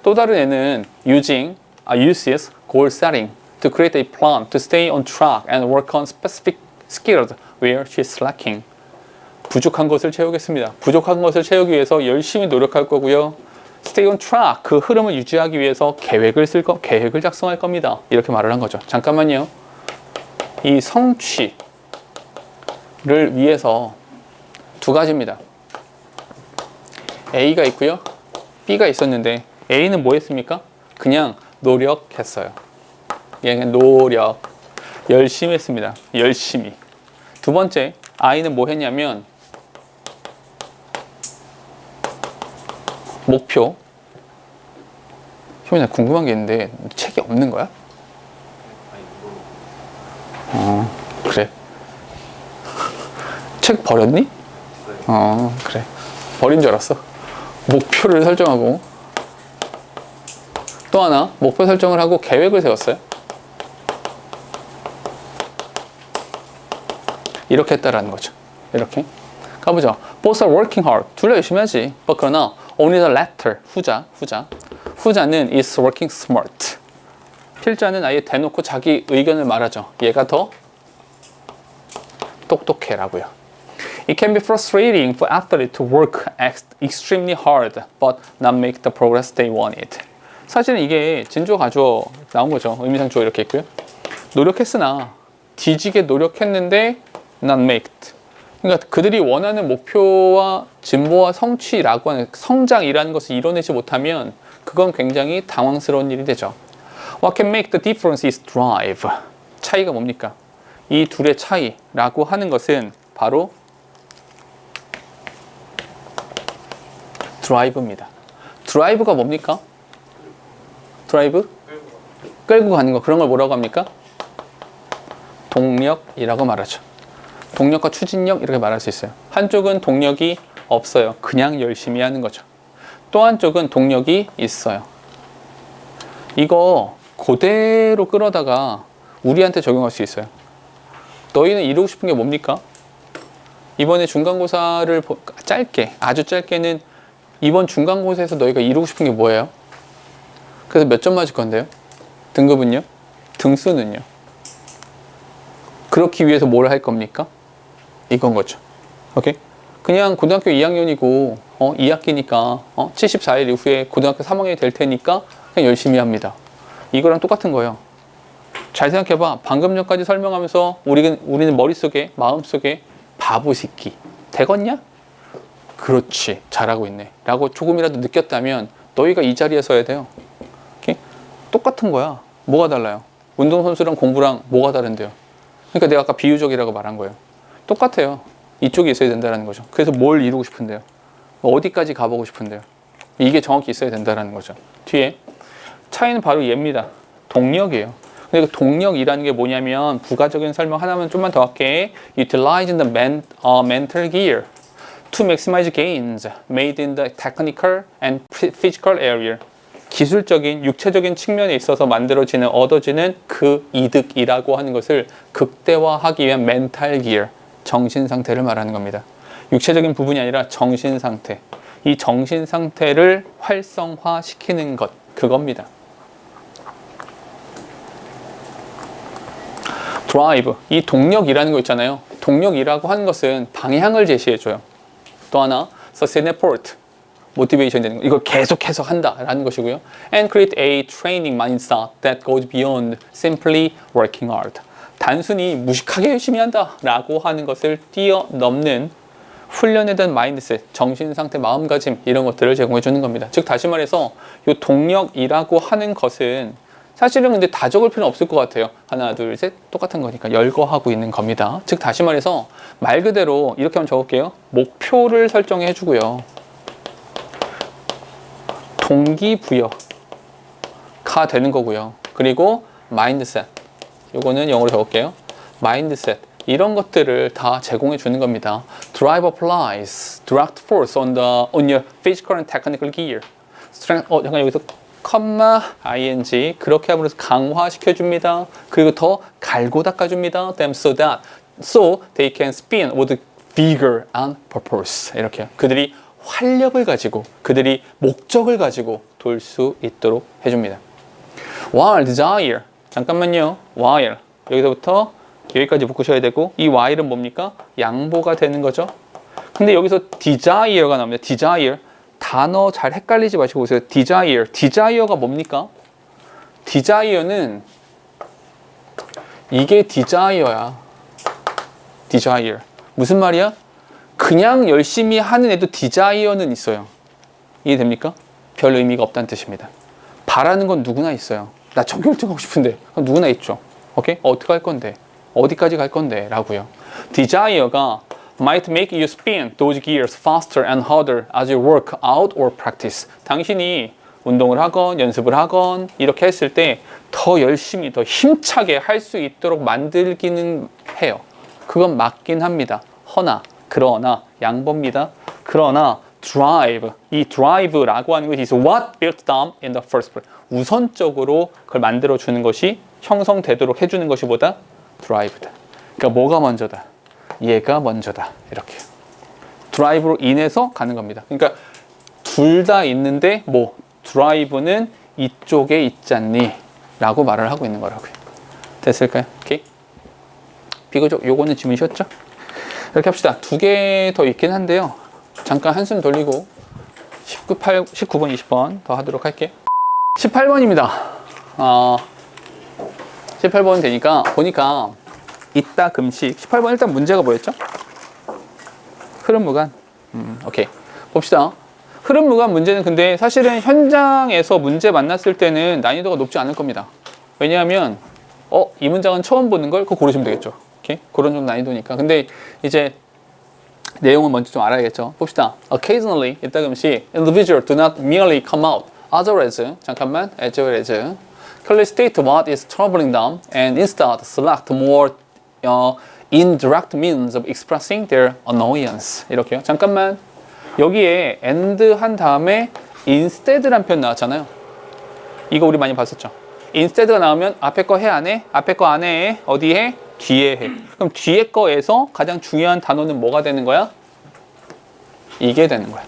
또 다른 애는 uses goal setting to create a plan to stay on track and work on specific skills where she is lacking. 부족한 것을 채우겠습니다. 부족한 것을 채우기 위해서 열심히 노력할 거고요. Stay on track, 그 흐름을 유지하기 위해서 계획을 작성할 겁니다. 이렇게 말을 한 거죠. 잠깐만요. 이 성취를 위해서 두 가지입니다. A가 있고요. B가 있었는데 A는 뭐 했습니까? 그냥 노력했어요. 그냥 노력. 열심히 했습니다. 열심히. 두 번째, I는 뭐 했냐면 목표. 효민아 궁금한 게 있는데 책이 없는 거야? 그래. 책 버렸니? 그래. 버린 줄 알았어. 목표를 설정하고 또 하나 목표 설정을 하고 계획을 세웠어요. 이렇게 했다라는 거죠. 이렇게 가보죠. Both are working hard. 둘 다 열심히 하지. But 그러나 only the latter, 후자는 is working smart. 필자는 아예 대놓고 자기 의견을 말하죠. 얘가 더 똑똑해라고요. It can be frustrating for athletes to work extremely hard but not make the progress they wanted. 사실은 이게 진주어 가주어 나온 거죠. 의미상 주어 이렇게 있고요. 노력했으나 뒤지게 노력했는데 not made. 그러니까 그들이 원하는 목표와 진보와 성취라고 하는 성장이라는 것을 이뤄내지 못하면 그건 굉장히 당황스러운 일이 되죠. What can make the difference is drive. 차이가 뭡니까? 이 둘의 차이라고 하는 것은 바로 드라이브입니다. 드라이브가 뭡니까? 드라이브? 끌고 가는 거. 그런 걸 뭐라고 합니까? 동력이라고 말하죠. 동력과 추진력 이렇게 말할 수 있어요. 한쪽은 동력이 없어요. 그냥 열심히 하는 거죠. 또 한쪽은 동력이 있어요. 이거 그대로 끌어다가 우리한테 적용할 수 있어요. 너희는 이루고 싶은 게 뭡니까? 이번에 중간고사를 아주 짧게는 이번 중간고사에서 너희가 이루고 싶은 게 뭐예요? 그래서 몇 점 맞을 건데요? 등급은요? 등수는요? 그렇기 위해서 뭘 할 겁니까? 이건 거죠. 오케이? 그냥 고등학교 2학년이고 2학기니까 74일 이후에 고등학교 3학년이 될 테니까 그냥 열심히 합니다. 이거랑 똑같은 거예요. 잘 생각해봐. 방금 전까지 설명하면서 우리는 머릿속에, 마음속에 바보 새끼 되겠냐? 그렇지, 잘하고 있네 라고 조금이라도 느꼈다면 너희가 이 자리에 서야 돼요. 오케이? 똑같은 거야. 뭐가 달라요? 운동선수랑 공부랑 뭐가 다른데요? 그러니까 내가 아까 비유적이라고 말한 거예요. 똑같아요. 이쪽에 있어야 된다는 거죠. 그래서 뭘 이루고 싶은데요? 어디까지 가보고 싶은데요? 이게 정확히 있어야 된다는 거죠. 뒤에 차이는 바로 얘입니다. 동력이에요. 근데 그 동력이라는 게 뭐냐면 부가적인 설명 하나만 좀만 더 할게. Utilizing the mental gear to maximize gains made in the technical and physical area. 기술적인, 육체적인 측면에 있어서 만들어지는, 얻어지는 그 이득이라고 하는 것을 극대화하기 위한 멘탈 기어, 정신 상태를 말하는 겁니다. 육체적인 부분이 아니라 정신 상태. 이 정신 상태를 활성화시키는 것, 그겁니다. 드라이브, 이 동력이라는 거 있잖아요. 동력이라고 하는 것은 방향을 제시해줘요. 또 하나, sustainability, 모티베이션 되는 거. 이걸 계속해서 한다라는 것이고요. And create a training mindset that goes beyond simply working hard. 단순히 무식하게 열심히 한다라고 하는 것을 뛰어넘는 훈련에 대한 마인드셋, 정신 상태, 마음가짐 이런 것들을 제공해 주는 겁니다. 즉 다시 말해서 이 동력이라고 하는 것은 사실은 근데 다 적을 필요는 없을 것 같아요. 하나, 둘, 셋 똑같은 거니까 열거하고 있는 겁니다. 즉 다시 말해서 말 그대로 이렇게 한번 적을게요. 목표를 설정해 주고요. 동기부여가 되는 거고요. 그리고 마인드셋, 요거는 영어로 적을게요. 마인드셋, 이런 것들을 다 제공해 주는 겁니다. Drive applies direct force on your physical and technical gear. Strength, 잠깐 여기서 컴마 ing 그렇게 함으로써 강화시켜 줍니다. 그리고 더 갈고 닦아 줍니다. Them so they can spin with vigor and purpose. 이렇게요. 그들이 활력을 가지고, 그들이 목적을 가지고 돌 수 있도록 해줍니다. While desire, 잠깐만요. While, 여기서부터 여기까지 묶으셔야 되고, 이 while은 뭡니까? 양보가 되는 거죠. 근데 여기서 desire가 나옵니다. desire, 단어 잘 헷갈리지 마시고 보세요. desire가 뭡니까? desire는 이게 desire야. desire. 무슨 말이야? 그냥 열심히 하는 애도 desire는 있어요. 이해됩니까? 별 의미가 없다는 뜻입니다. 바라는 건 누구나 있어요. 나 전교 1등 하고 싶은데. 누구나 있죠. 오케이? 어떻게 할 건데? 어디까지 갈 건데? 라고요. desire가 might make you spin those gears faster and harder as you work out or practice. 당신이 운동을 하건 연습을 하건 이렇게 했을 때 더 열심히 더 힘차게 할 수 있도록 만들기는 해요. 그건 맞긴 합니다. 그러나 양보입니다. 그러나 drive, 이 drive라고 하는 것이 is what built them in the first place. 우선적으로 그걸 만들어 주는 것이 형성되도록 해주는 것이 보다 drive다. 그러니까 뭐가 먼저다? 얘가 먼저다. 이렇게 드라이브로 인해서 가는 겁니다. 그러니까 둘 다 있는데 뭐 드라이브는 이쪽에 있잖니 라고 말을 하고 있는 거라고요. 됐을까요? 오케이. 비교적 요거는 질문 쉬웠죠? 이렇게 합시다. 두 개 더 있긴 한데요. 잠깐 한숨 돌리고 19번, 20번 더 하도록 할게요. 18번입니다. 18번 되니까 보니까 이따 금식 18번 일단 문제가 뭐였죠? 흐름무관. 오케이. 봅시다. 흐름무관 문제는 근데 사실은 현장에서 문제 만났을 때는 난이도가 높지 않을 겁니다. 왜냐하면 이 문장은 처음 보는 걸 그거 고르시면 되겠죠. 오케이? 그런 정도 난이도니까. 근데 이제 내용을 먼저 좀 알아야겠죠. 봅시다. Occasionally 이따 금식 individuals do not merely come out as well as 잠깐만 as well as clearly state what is troubling them and instead select more indirect means of expressing their annoyance. 이렇게요. 잠깐만. 여기에 and 한 다음에 instead라는 표현 나왔잖아요. 이거 우리 많이 봤었죠. instead가 나오면 앞에 거 해 안 해? 앞에 거 안 해? 어디 해? 뒤에 해. 그럼 뒤에 거에서 가장 중요한 단어는 뭐가 되는 거야? 이게 되는 거야.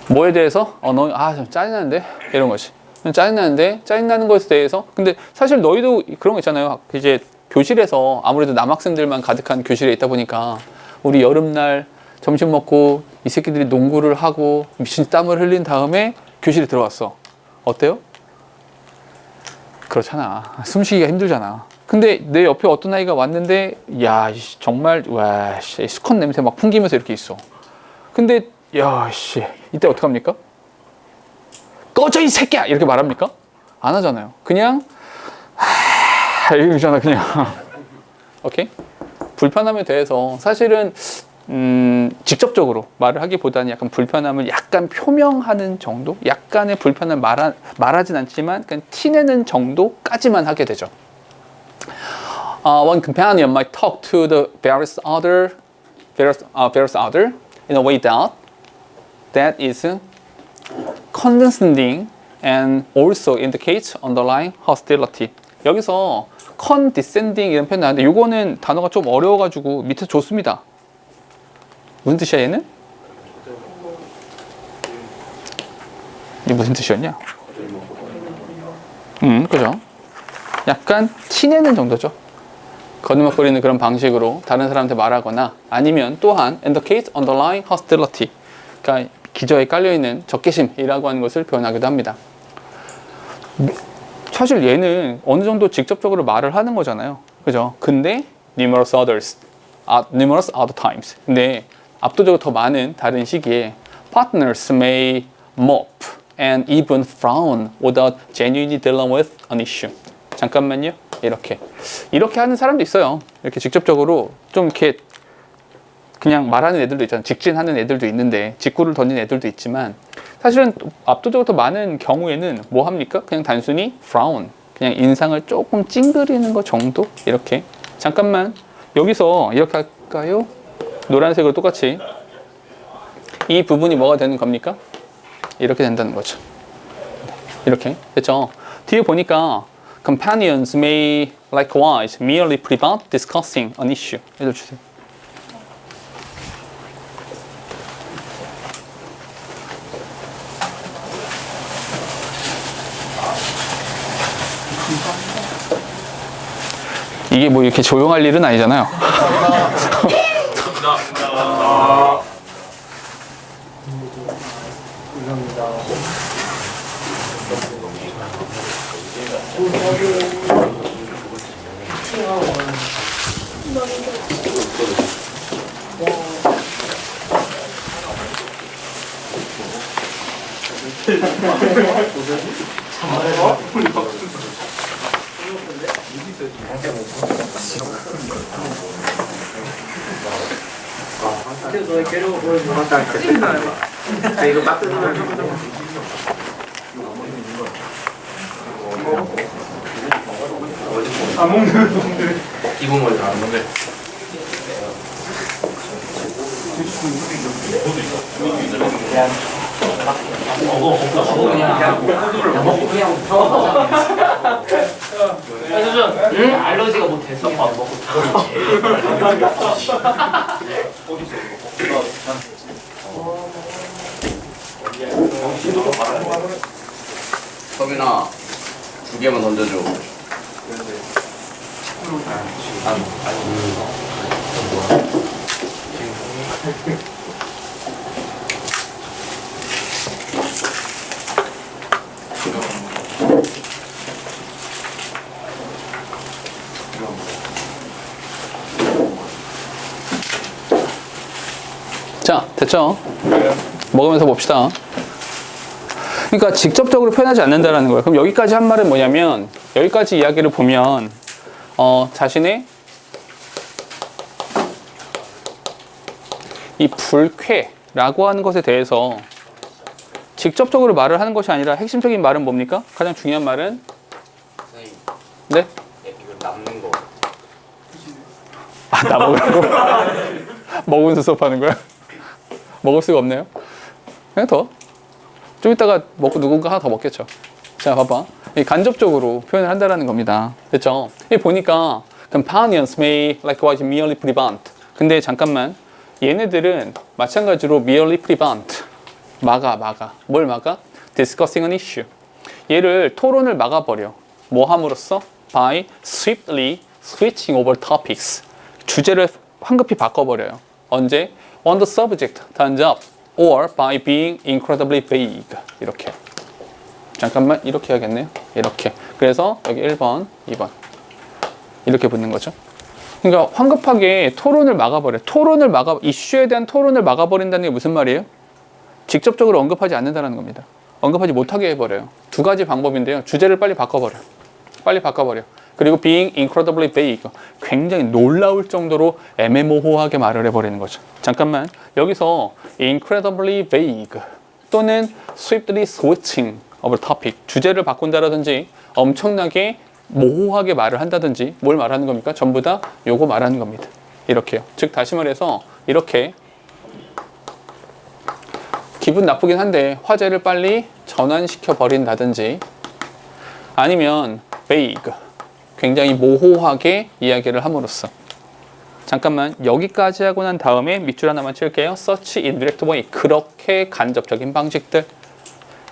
뭐에 대해서? 좀 짜증나는데? 이런 거지. 짜증나는데? 짜증나는 것에 대해서? 근데 사실 너희도 그런 거 있잖아요. 이제 교실에서 아무래도 남학생들만 가득한 교실에 있다 보니까 우리 여름날 점심 먹고 이 새끼들이 농구를 하고 미친 땀을 흘린 다음에 교실에 들어왔어. 어때요? 그렇잖아. 숨쉬기가 힘들잖아. 근데 내 옆에 어떤 아이가 왔는데 야 정말 와 수컷 냄새 막 풍기면서 이렇게 있어. 근데 야 씨 이때 어떡합니까? 꺼져 이 새끼야 이렇게 말합니까? 안 하잖아요. 그냥 이러잖아 그냥. 오케이? 불편함에 대해서 사실은 직접적으로 말을 하기보다는 약간 불편함을 약간 표명하는 정도? 약간의 불편함을 말하진 않지만 그냥 티내는 정도까지만 하게 되죠. One companion might talk to the various other in a way that is condescending and also indicates underlying hostility. 여기서 condescending 이런 표현 나왔는데 이거는 단어가 좀 어려워가지고 밑에 줬습니다. 무슨 뜻이야 얘는? 이게 무슨 뜻이었냐? 그죠? 약간 티내는 정도죠. 거느먹거리는 그런 방식으로 다른 사람한테 말하거나 아니면 또한 indicate underlying hostility, 그러니까 기저에 깔려있는 적개심이라고 하는 것을 표현하기도 합니다. 사실 얘는 어느 정도 직접적으로 말을 하는 거잖아요. 그죠? 근데 numerous other times. 근데 압도적으로 더 많은 다른 시기에 partners may mop and even frown without genuinely dealing with an issue. 잠깐만요. 이렇게 하는 사람도 있어요. 이렇게 직접적으로 좀 이렇게 그냥 말하는 애들도 있잖아요. 직진하는 애들도 있는데 직구를 던진 애들도 있지만 사실은 압도적으로 더 많은 경우에는 뭐 합니까? 그냥 단순히 frown, 그냥 인상을 조금 찡그리는 것 정도? 이렇게 잠깐만 여기서 이렇게 할까요? 노란색으로 똑같이 이 부분이 뭐가 되는 겁니까? 이렇게 된다는 거죠. 이렇게 됐죠? 뒤에 보니까 companions may likewise merely prevent discussing an issue. 얘들 주세요. 이게 뭐 이렇게 조용할 일은 아니잖아요. 안 먹는 놈들. 기본 걸 다 안 먹네. 알러지가 뭐 됐어? 안 먹고. 서빈아, 2개만 던져줘. 자, 됐죠? 먹으면서 봅시다. 그러니까 직접적으로 표현하지 않는다는 거예요. 그럼 여기까지 한 말은 뭐냐면 여기까지 이야기를 보면 자신의 이 불쾌라고 하는 것에 대해서 직접적으로 말을 하는 것이 아니라 핵심적인 말은 뭡니까? 가장 중요한 말은 선생님, 네? 이거 남는 거. 아, 나 먹으라고? 먹으면서 수업하는 거야? 먹을 수가 없네요. 그냥 더. 좀 이따가 먹고 누군가 하나 더 먹겠죠. 자, 봐봐. 간접적으로 표현을 한다라는 겁니다. 됐죠? 이 보니까 companions may likewise merely prevent. 근데 잠깐만. 얘네들은 마찬가지로 merely prevent. 막아. 뭘 막아? discussing an issue. 얘를 토론을 막아버려. 뭐 함으로써? by swiftly switching over topics. 주제를 황급히 바꿔버려요. 언제? On the subject, 단접, or by being incredibly vague. 이렇게. 잠깐만 이렇게 해야겠네요. 이렇게. 그래서 여기 1번, 2번 이렇게 붙는 거죠. 그러니까 황급하게 토론을 막아버려. 이슈에 대한 토론을 막아버린다는 게 무슨 말이에요? 직접적으로 언급하지 않는다는 겁니다. 언급하지 못하게 해버려요. 두 가지 방법인데요. 주제를 빨리 바꿔버려. 그리고 being incredibly vague. 굉장히 놀라울 정도로 애매모호하게 말을 해버리는 거죠. 잠깐만. 여기서 incredibly vague 또는 swiftly switching of a topic. 주제를 바꾼다라든지 엄청나게 모호하게 말을 한다든지 뭘 말하는 겁니까? 전부 다 요거 말하는 겁니다. 이렇게요. 즉 다시 말해서 이렇게 기분 나쁘긴 한데 화제를 빨리 전환시켜 버린다든지 아니면 vague 굉장히 모호하게 이야기를 함으로써 잠깐만 여기까지 하고 난 다음에 밑줄 하나만 칠게요. such indirect way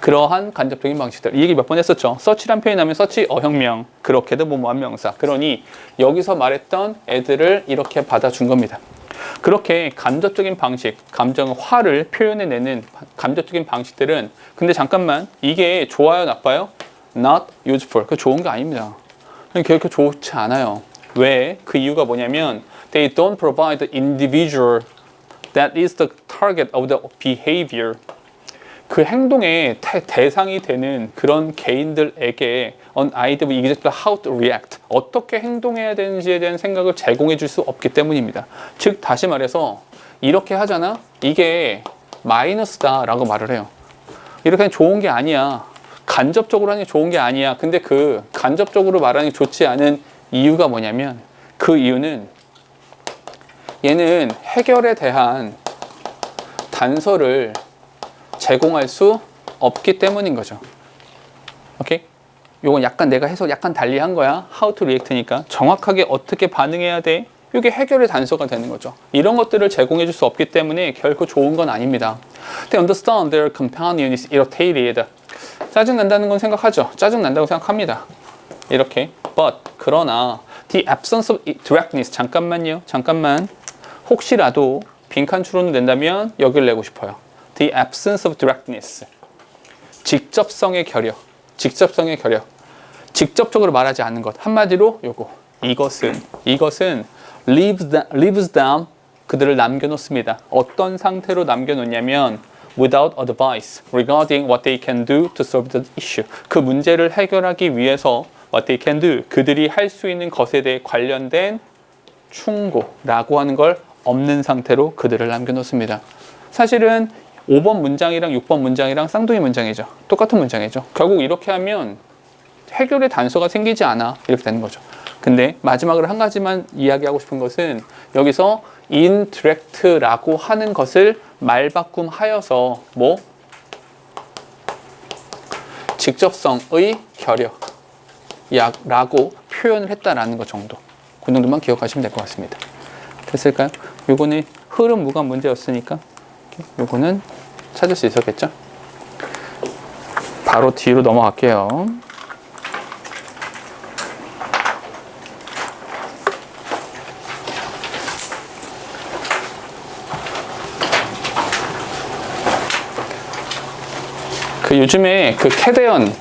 그러한 간접적인 방식들 이 얘기 몇 번 했었죠. such란 표현이 나면 such 어형명 그렇게도 뭐뭐한 명사 그러니 여기서 말했던 애들을 이렇게 받아준 겁니다. 그렇게 간접적인 방식 감정 화를 표현해내는 간접적인 방식들은 근데 잠깐만 이게 좋아요 나빠요? not useful 그 좋은 게 아닙니다. 결코 좋지 않아요. 왜? 그 이유가 뭐냐면 they don't provide the individual that is the target of the behavior 그 행동의 대상이 되는 그런 개인들에게 an idea of exactly how to react 어떻게 행동해야 되는지에 대한 생각을 제공해 줄 수 없기 때문입니다. 즉 다시 말해서 이렇게 하잖아 이게 마이너스다 라고 말을 해요. 이렇게 하면 좋은 게 아니야. 간접적으로 하는 게 좋은 게 아니야. 근데 그 간접적으로 말하는 게 좋지 않은 이유가 뭐냐면 그 이유는 얘는 해결에 대한 단서를 제공할 수 없기 때문인 거죠. 오케이? 요건 약간 내가 해석 약간 달리 한 거야. How to react니까 정확하게 어떻게 반응해야 돼? 이게 해결의 단서가 되는 거죠. 이런 것들을 제공해 줄 수 없기 때문에 결코 좋은 건 아닙니다. They understand their companion is irritated. 짜증 난다는 건 생각하죠. 짜증 난다고 생각합니다. 이렇게. But 그러나 the absence of directness 잠깐만요. 잠깐만. 혹시라도 빈칸 추론을 낸다면 여기를 내고 싶어요. The absence of directness. 직접성의 결여. 직접적으로 말하지 않는 것. 한마디로 요거. 이것은 leaves them 그들을 남겨놓습니다. 어떤 상태로 남겨놓냐면 without advice regarding what they can do to solve the issue. 그 문제를 해결하기 위해서 what they can do 그들이 할 수 있는 것에 대해 관련된 충고라고 하는 걸 없는 상태로 그들을 남겨놓습니다. 사실은 5번 문장이랑 6번 문장이랑 쌍둥이 문장이죠. 똑같은 문장이죠. 결국 이렇게 하면 해결의 단서가 생기지 않아. 이렇게 되는 거죠. 근데 마지막으로 한 가지만 이야기하고 싶은 것은 여기서 indirect라고 하는 것을 말바꿈하여서 뭐? 직접성의 결여라고 표현을 했다라는 것 정도. 그 정도만 기억하시면 될 것 같습니다. 됐을까요? 요거는 흐름 무관 문제였으니까 요거는 찾을 수 있었겠죠? 바로 뒤로 넘어갈게요. 그 요즘에 그 캐대언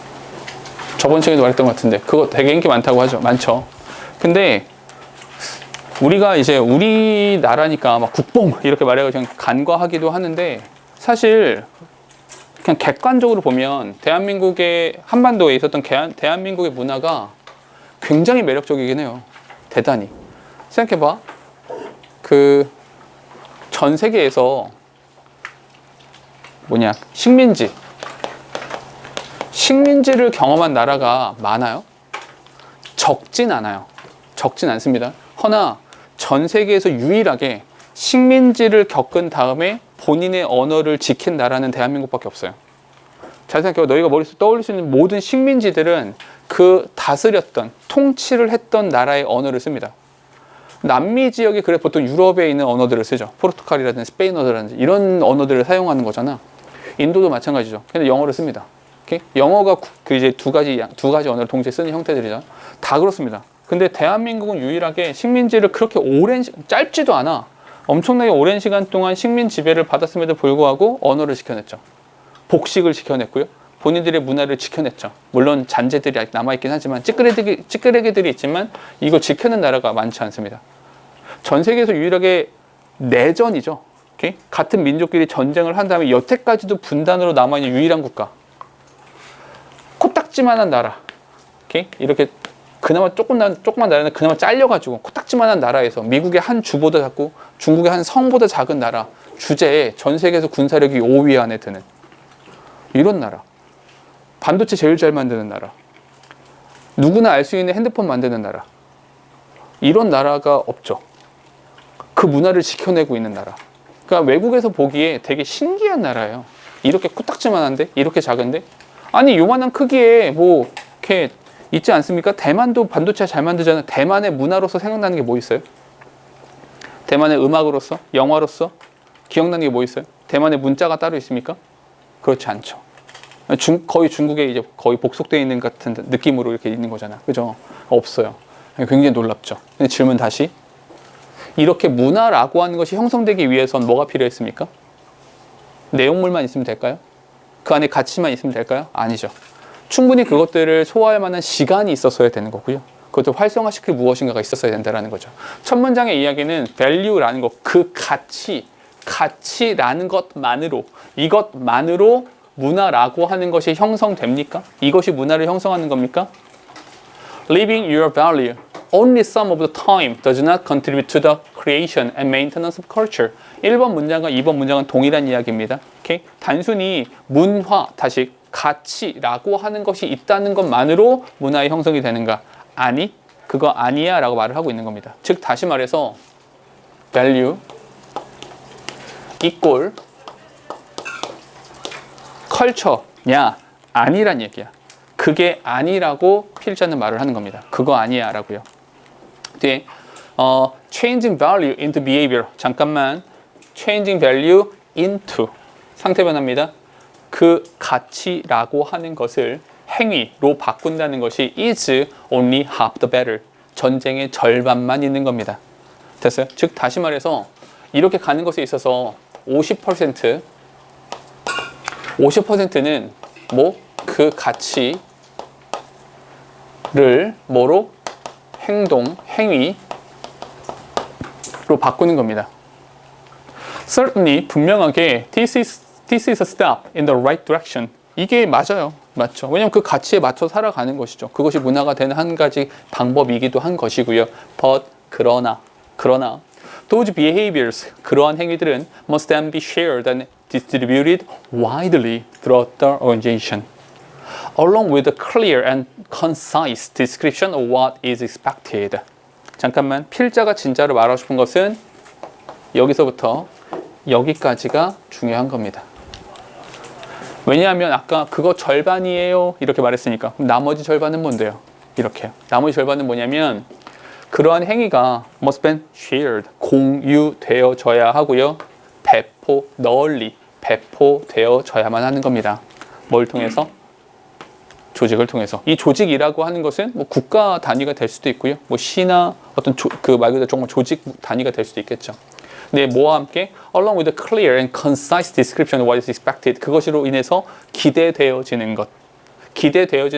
저번 시간에도 말했던 것 같은데 그거 되게 인기 많다고 하죠. 많죠. 근데 우리가 이제 우리나라니까 막 국뽕 이렇게 말해가지고 그냥 간과하기도 하는데 사실 그냥 객관적으로 보면 대한민국의 한반도에 있었던 대한민국의 문화가 굉장히 매력적이긴 해요. 대단히. 생각해봐. 그 전 세계에서 뭐냐 식민지를 경험한 나라가 많아요? 적진 않아요. 적진 않습니다. 허나 전 세계에서 유일하게 식민지를 겪은 다음에 본인의 언어를 지킨 나라는 대한민국밖에 없어요. 잘 생각해봐. 너희가 머릿속에 떠올릴 수 있는 모든 식민지들은 그 다스렸던, 통치를 했던 나라의 언어를 씁니다. 남미 지역이 그래 보통 유럽에 있는 언어들을 쓰죠. 포르투갈이라든지 스페인어라든지 이런 언어들을 사용하는 거잖아. 인도도 마찬가지죠. 근데 영어를 씁니다. 오케이? 영어가 그 이제 두 가지 언어를 동시에 쓰는 형태들이죠. 다 그렇습니다. 근데 대한민국은 유일하게 식민지를 그렇게 짧지도 않아. 엄청나게 오랜 시간 동안 식민 지배를 받았음에도 불구하고 언어를 지켜냈죠. 복식을 지켜냈고요. 본인들의 문화를 지켜냈죠. 물론 잔재들이 아직 남아있긴 하지만 찌끄레기들이 있지만 이걸 지켜낸 나라가 많지 않습니다. 전 세계에서 유일하게 내전이죠. 오케이? 같은 민족끼리 전쟁을 한 다음에 여태까지도 분단으로 남아있는 유일한 국가. 코딱지만한 나라. 오케이? 이렇게 그나마 조그만 나라는 그나마 잘려가지고 코딱지만한 나라에서 미국의 한 주보다 작고 중국의 한 성보다 작은 나라 주제에 전 세계에서 군사력이 5위 안에 드는 이런 나라. 반도체 제일 잘 만드는 나라. 누구나 알 수 있는 핸드폰 만드는 나라. 이런 나라가 없죠. 그 문화를 지켜내고 있는 나라. 그러니까 외국에서 보기에 되게 신기한 나라예요. 이렇게 코딱지만한데? 이렇게 작은데? 아니 요만한 크기에 뭐 이렇게 있지 않습니까? 대만도 반도체 잘 만들잖아요. 대만의 문화로서 생각나는 게 뭐 있어요? 대만의 음악으로서? 영화로서? 기억나는 게 뭐 있어요? 대만의 문자가 따로 있습니까? 그렇지 않죠. 거의 중국에 이제 거의 복속되어 있는 같은 느낌으로 이렇게 있는 거잖아. 그죠? 없어요. 굉장히 놀랍죠. 근데 질문 다시. 이렇게 문화라고 하는 것이 형성되기 위해선 뭐가 필요했습니까? 내용물만 있으면 될까요? 그 안에 가치만 있으면 될까요? 아니죠. 충분히 그것들을 소화할 만한 시간이 있었어야 되는 거고요. 그것을 활성화시킬 무엇인가가 있었어야 된다는 거죠. 첫 문장의 이야기는 value라는 것, 그 가치라는 것만으로, 이것만으로 문화라고 하는 것이 형성됩니까? 이것이 문화를 형성하는 겁니까? Living your value only some of the time does not contribute to the creation and maintenance of culture. 1번 문장과 2번 문장은 동일한 이야기입니다. 오케이? 단순히 문화, 다시 가치라고 하는 것이 있다는 것만으로 문화의 형성이 되는가? 아니, 그거 아니야 라고 말을 하고 있는 겁니다. 즉 다시 말해서 value equal culture냐? 아니란 얘기야. 그게 아니라고 필자는 말을 하는 겁니다. 그거 아니야 라고요. 뒤에 changing value into behavior. 잠깐만. changing value into 상태 변화입니다. 그 가치라고 하는 것을 행위로 바꾼다는 것이 is only half the battle. 전쟁의 절반만 있는 겁니다. 됐어요? 즉 다시 말해서 이렇게 가는 것에 있어서 50%는 뭐 그 가치를 뭐로 행동, 행위로 바꾸는 겁니다. Certainly 분명하게 this is a step in the right direction. 이게 맞아요. 맞죠. 왜냐하면 그 가치에 맞춰 살아가는 것이죠. 그것이 문화가 되는 한 가지 방법이기도 한 것이고요. But 그러나 those behaviors, 그러한 행위들은 must then be shared and distributed widely throughout the organization, along with a clear and concise description of what is expected. 잠깐만, 필자가 진짜로 말하고 싶은 것은 여기서부터 여기까지가 중요한 겁니다. 왜냐하면 아까 그거 절반이에요 이렇게 말했으니까 그럼 나머지 절반은 뭔데요? 이렇게요. 나머지 절반은 뭐냐면 그러한 행위가 must be shared, 공유되어져야 하고요. 널리 배포되어져야만 하는 겁니다. 뭘 통해서? 조직을 통해서. 이 조직이라고 하는 것은 뭐 국가 단위가 될 수도 있고요. 뭐 시나 어떤 그 말 그대로 정말 조직 단위가 될 수도 있겠죠. 네, 뭐와 함께 along with a clear and concise description of what is expected. 그것으로 인해서 기대되어지는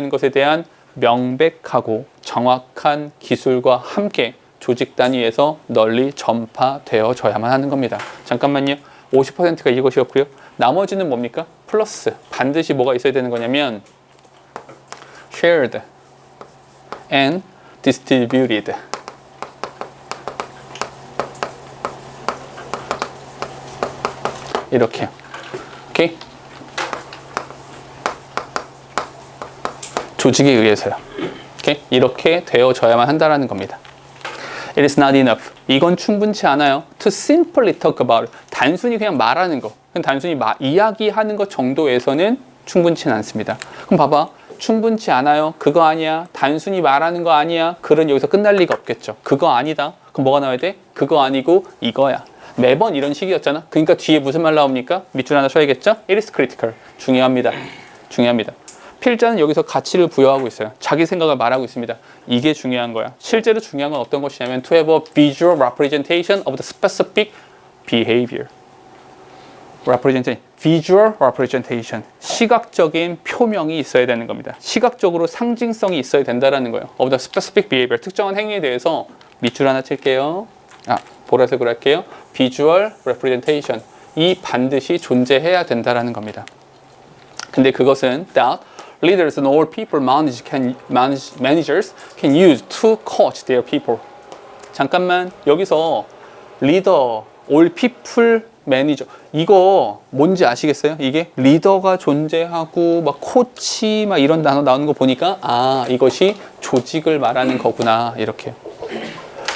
것에 대한 명백하고 정확한 기술과 함께 조직 단위에서 널리 전파되어져야만 하는 겁니다. 잠깐만요. 50%가 이것이었고요. 나머지는 뭡니까? 플러스. 반드시 뭐가 있어야 되는 거냐면 shared and distributed. 이렇게요. 오케이? 조직에 의해서요. 오케이? 이렇게 되어져야만 한다라는 겁니다. It is not enough. 이건 충분치 않아요. To simply talk about. 단순히 그냥 말하는 거. 단순히 이야기하는 것 정도에서는 충분치는 않습니다. 그럼 봐봐. 충분치 않아요. 그거 아니야. 단순히 말하는 거 아니야. 글은 여기서 끝날 리가 없겠죠. 그거 아니다. 그럼 뭐가 나와야 돼? 그거 아니고 이거야. 매번 이런 식이었잖아. 그러니까 뒤에 무슨 말 나옵니까? 밑줄 하나 쳐야겠죠? It is critical. 중요합니다. 필자는 여기서 가치를 부여하고 있어요. 자기 생각을 말하고 있습니다. 이게 중요한 거야. 실제로 중요한 건 어떤 것이냐면 to have a visual representation of the specific behavior. representation. visual representation, 시각적인 표명이 있어야 되는 겁니다. 시각적으로 상징성이 있어야 된다라는 거예요. of the specific behavior, 특정한 행위에 대해서 밑줄 하나 칠게요. 보라색으로 할게요. visual representation, 이 반드시 존재해야 된다라는 겁니다. 근데 그것은 that leaders and all people managers can use to coach their people. 잠깐만, 여기서 리더, all people manager, 이거 뭔지 아시겠어요? 이게 리더가 존재하고 막 코치 막 이런 단어 나오는 거 보니까 이것이 조직을 말하는 거구나, 이렇게.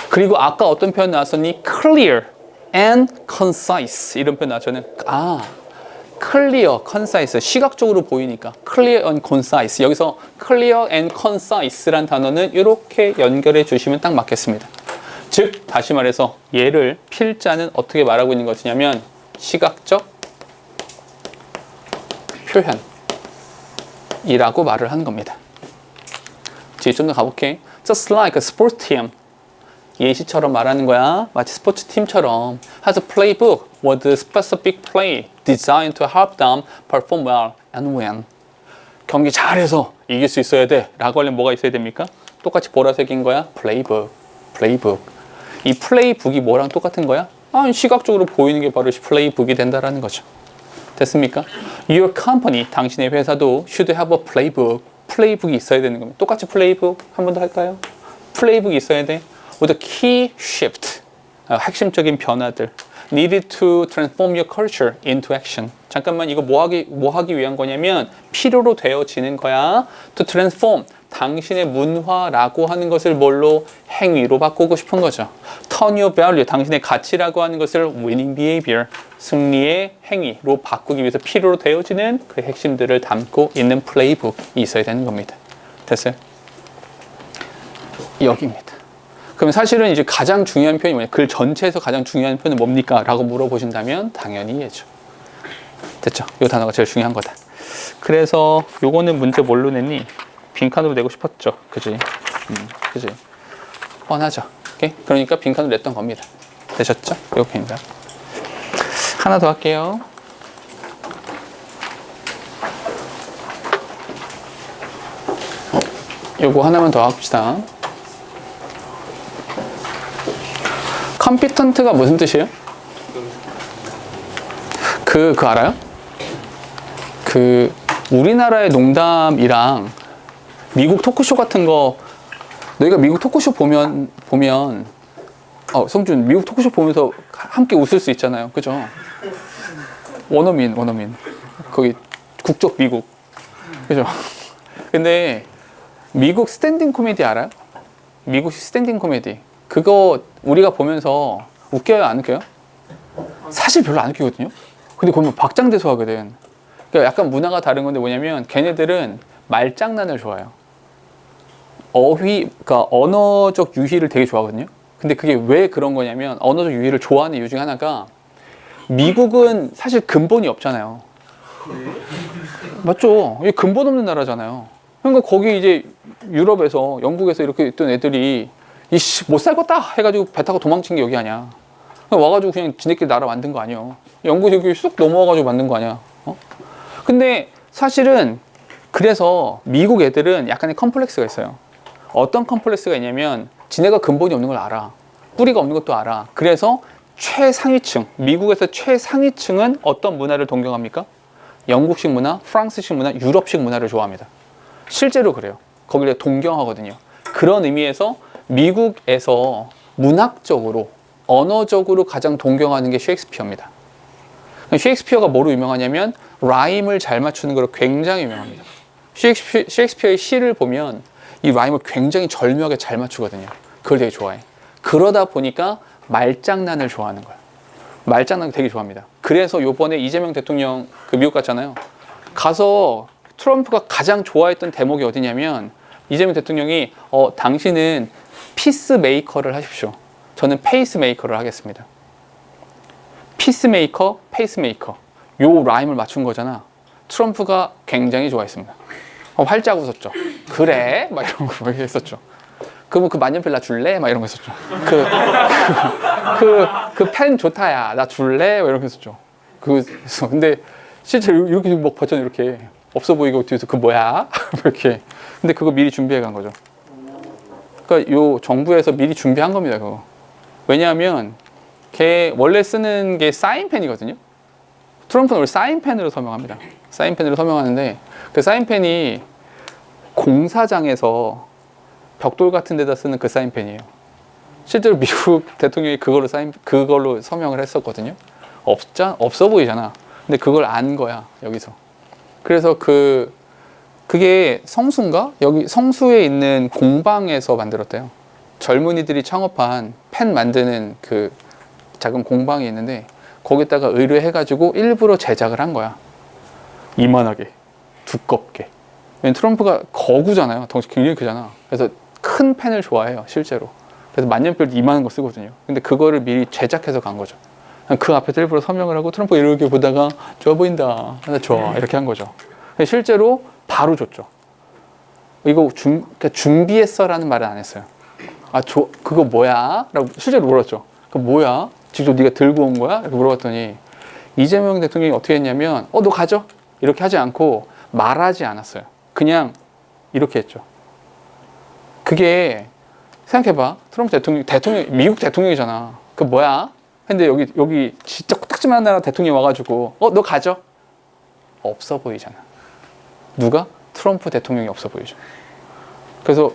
그리고 아까 어떤 표현 나왔었니? clear and concise, 이런 표현 나왔잖아요. clear, concise, 시각적으로 보이니까 clear and concise. 여기서 clear and concise란 단어는 이렇게 연결해 주시면 딱 맞겠습니다. 즉, 다시 말해서 얘를 필자는 어떻게 말하고 있는 것이냐면 시각적 표현이라고 말을 하는 겁니다. 뒤에 좀 더 가볼게. Just like a sports team, 예시처럼 말하는 거야. 마치 스포츠 팀처럼 has a playbook with a specific play designed to help them perform well and win. 경기 잘해서 이길 수 있어야 돼 라고 하려면 뭐가 있어야 됩니까? 똑같이 보라색인 거야. playbook. 이 플레이북이 뭐랑 똑같은 거야? 시각적으로 보이는 게 바로 플레이북이 된다라는 거죠. 됐습니까? Your company, 당신의 회사도 should have a playbook. 플레이북이 있어야 되는 겁니다. 똑같이 플레이북 한 번 더 할까요? 플레이북이 있어야 돼. With a key shift, 핵심적인 변화들 needed to transform your culture into action. 잠깐만, 이거 뭐 하기 위한 거냐면 필요로 되어지는 거야. To transform, 당신의 문화라고 하는 것을 뭘로? 행위로 바꾸고 싶은 거죠. Turn your value, 당신의 가치라고 하는 것을 winning behavior, 승리의 행위로 바꾸기 위해서 필요로 되어지는 그 핵심들을 담고 있는 플레이북이 있어야 되는 겁니다. 됐어요? 여기입니다. 그럼 사실은 이제 가장 중요한 표현이 뭐냐? 글 전체에서 가장 중요한 표현은 뭡니까? 라고 물어보신다면 당연히 얘죠. 됐죠? 이 단어가 제일 중요한 거다. 그래서 요거는 문제 뭘로 냈니? 빈칸으로 내고 싶었죠. 그지? 그지? 뻔하죠. 오케이? 그러니까 빈칸으로 냈던 겁니다. 되셨죠? 이렇게입니다. 하나 더 할게요. 요거 하나만 더 합시다. 컴피턴트가 무슨 뜻이에요? 그 알아요? 우리나라의 농담이랑 미국 토크쇼 같은 거, 너희가 미국 토크쇼 보면 성준, 미국 토크쇼 보면서 함께 웃을 수 있잖아요. 그죠? 원어민. 거기 국적 미국. 그죠? 근데 미국 스탠딩 코미디 알아요? 미국식 스탠딩 코미디. 그거 우리가 보면서 웃겨요, 안 웃겨요? 사실 별로 안 웃기거든요. 근데 보면 박장대소 하거든. 그러니까 약간 문화가 다른 건데 뭐냐면 걔네들은 말장난을 좋아해요. 그러니까 언어적 유희를 되게 좋아하거든요. 근데 그게 왜 그런 거냐면 언어적 유희를 좋아하는 이유 중에 하나가 미국은 사실 근본이 없잖아요. 맞죠? 이게 근본 없는 나라잖아요. 그러니까 거기 이제 유럽에서 영국에서 이렇게 있던 애들이 못 살겠다 해가지고 배 타고 도망친 게 여기 아니야. 와가지고 그냥 지네끼리 나라 만든 거 아니에요. 영국 여기 쑥 넘어와가지고 만든 거 아니야. 근데 사실은 그래서 미국 애들은 약간의 컴플렉스가 있어요. 어떤 컴플렉스가 있냐면 지네가 근본이 없는 걸 알아. 뿌리가 없는 것도 알아. 그래서 최상위층, 미국에서 최상위층은 어떤 문화를 동경합니까? 영국식 문화, 프랑스식 문화, 유럽식 문화를 좋아합니다. 실제로 그래요. 거기를 동경하거든요. 그런 의미에서 미국에서 문학적으로, 언어적으로 가장 동경하는 게 셰익스피어입니다. 셰익스피어가 뭐로 유명하냐면 라임을 잘 맞추는 거로 굉장히 유명합니다. 셰익스피어의 시를 보면 이 라임을 굉장히 절묘하게 잘 맞추거든요. 그걸 되게 좋아해. 그러다 보니까 말장난을 좋아하는 거예요. 말장난 되게 좋아합니다. 그래서 요번에 이재명 대통령 미국 갔잖아요. 가서 트럼프가 가장 좋아했던 대목이 어디냐면 이재명 대통령이 당신은 피스메이커를 하십시오. 저는 페이스메이커를 하겠습니다. 피스메이커, 페이스메이커. 요 라임을 맞춘 거잖아. 트럼프가 굉장히 좋아했습니다. 활짝 웃었죠. 그래? 막 이런 거 했었죠. 그러면 그 만년필 나 줄래? 막 이런 거 했었죠. 그 펜 좋다야. 나 줄래? 막 이런 거 했었죠. 근데 실제로 이렇게 막 버전 이렇게 없어 보이고 뒤에서 그 뭐야? 이렇게. 근데 그거 미리 준비해 간 거죠. 그러니까 요 정부에서 미리 준비한 겁니다. 그거. 왜냐하면 걔 원래 쓰는 게 사인펜이거든요. 트럼프는 원래 사인펜으로 서명합니다. 사인펜으로 서명하는데 그 사인펜이 공사장에서 벽돌 같은 데다 쓰는 그 사인펜이에요. 실제로 미국 대통령이 그걸로 서명을 했었거든요. 없어 보이잖아. 근데 그걸 안 거야, 여기서. 그래서 그게 성수인가? 여기 성수에 있는 공방에서 만들었대요. 젊은이들이 창업한 펜 만드는 그 작은 공방이 있는데 거기다가 의뢰해가지고 일부러 제작을 한 거야. 이만하게, 두껍게. 왜냐면 트럼프가 거구잖아요. 덩치 굉장히 크잖아. 그래서 큰 펜을 좋아해요, 실제로. 그래서 만년필 이만한 거 쓰거든요. 근데 그거를 미리 제작해서 간 거죠. 그 앞에서 일부러 서명을 하고 트럼프가 이렇게 보다가 좋아 보인다. 나 좋아. 이렇게 한 거죠. 실제로 바로 줬죠. 이거 그러니까 준비했어라는 말은 안 했어요. 그거 뭐야? 라고 실제로 물었죠. 그거 뭐야? 직접 네가 들고 온 거야? 이렇게 물어봤더니 이재명 대통령이 어떻게 했냐면 너 가져. 이렇게 하지 않고 말하지 않았어요. 그냥 이렇게 했죠. 그게 생각해봐. 트럼프 대통령 미국 대통령이잖아. 그 뭐야? 근데 여기 진짜 코딱지만한 나라 대통령이 와가지고 너 가져. 없어 보이잖아. 누가? 트럼프 대통령이 없어 보이죠. 그래서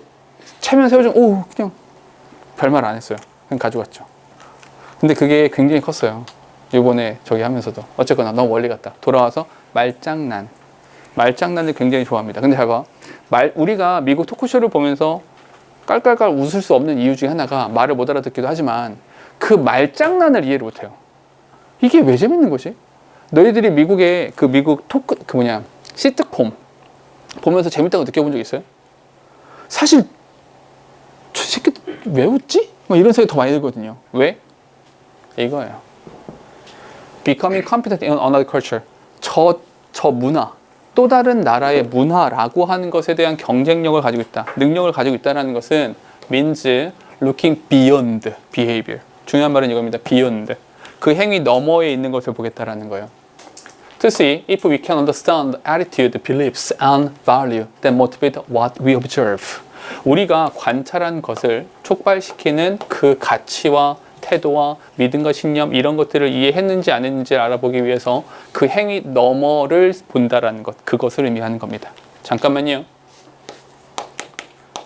체면 세워주면 그냥 별말 안 했어요. 그냥 가져갔죠. 근데 그게 굉장히 컸어요. 이번에 저기 하면서도. 어쨌거나 너무 멀리 갔다. 돌아와서 말장난을 굉장히 좋아합니다. 근데 잘 봐. 우리가 미국 토크쇼를 보면서 깔깔깔 웃을 수 없는 이유 중에 하나가 말을 못 알아듣기도 하지만 그 말장난을 이해를 못해요. 이게 왜 재밌는 거지? 너희들이 미국의 미국 시트콤 보면서 재밌다고 느껴본 적 있어요? 사실 저 새끼 왜 웃지? 이런 생각이 더 많이 들거든요. 왜? 이거예요. Becoming competent in another culture. 저 문화, 또 다른 나라의 문화라고 하는 것에 대한 경쟁력을 가지고 있다. 능력을 가지고 있다는 것은 means looking beyond behavior. 중요한 말은 이겁니다. beyond. 그 행위 너머에 있는 것을 보겠다라는 거예요. To see if we can understand the attitude, beliefs, and value that motivate what we observe. 우리가 관찰한 것을 촉발시키는 그 가치와 태도와 믿음과 신념 이런 것들을 이해했는지 안 했는지 알아보기 위해서 그 행위 너머를 본다라는 것, 그것을 의미하는 겁니다. 잠깐만요.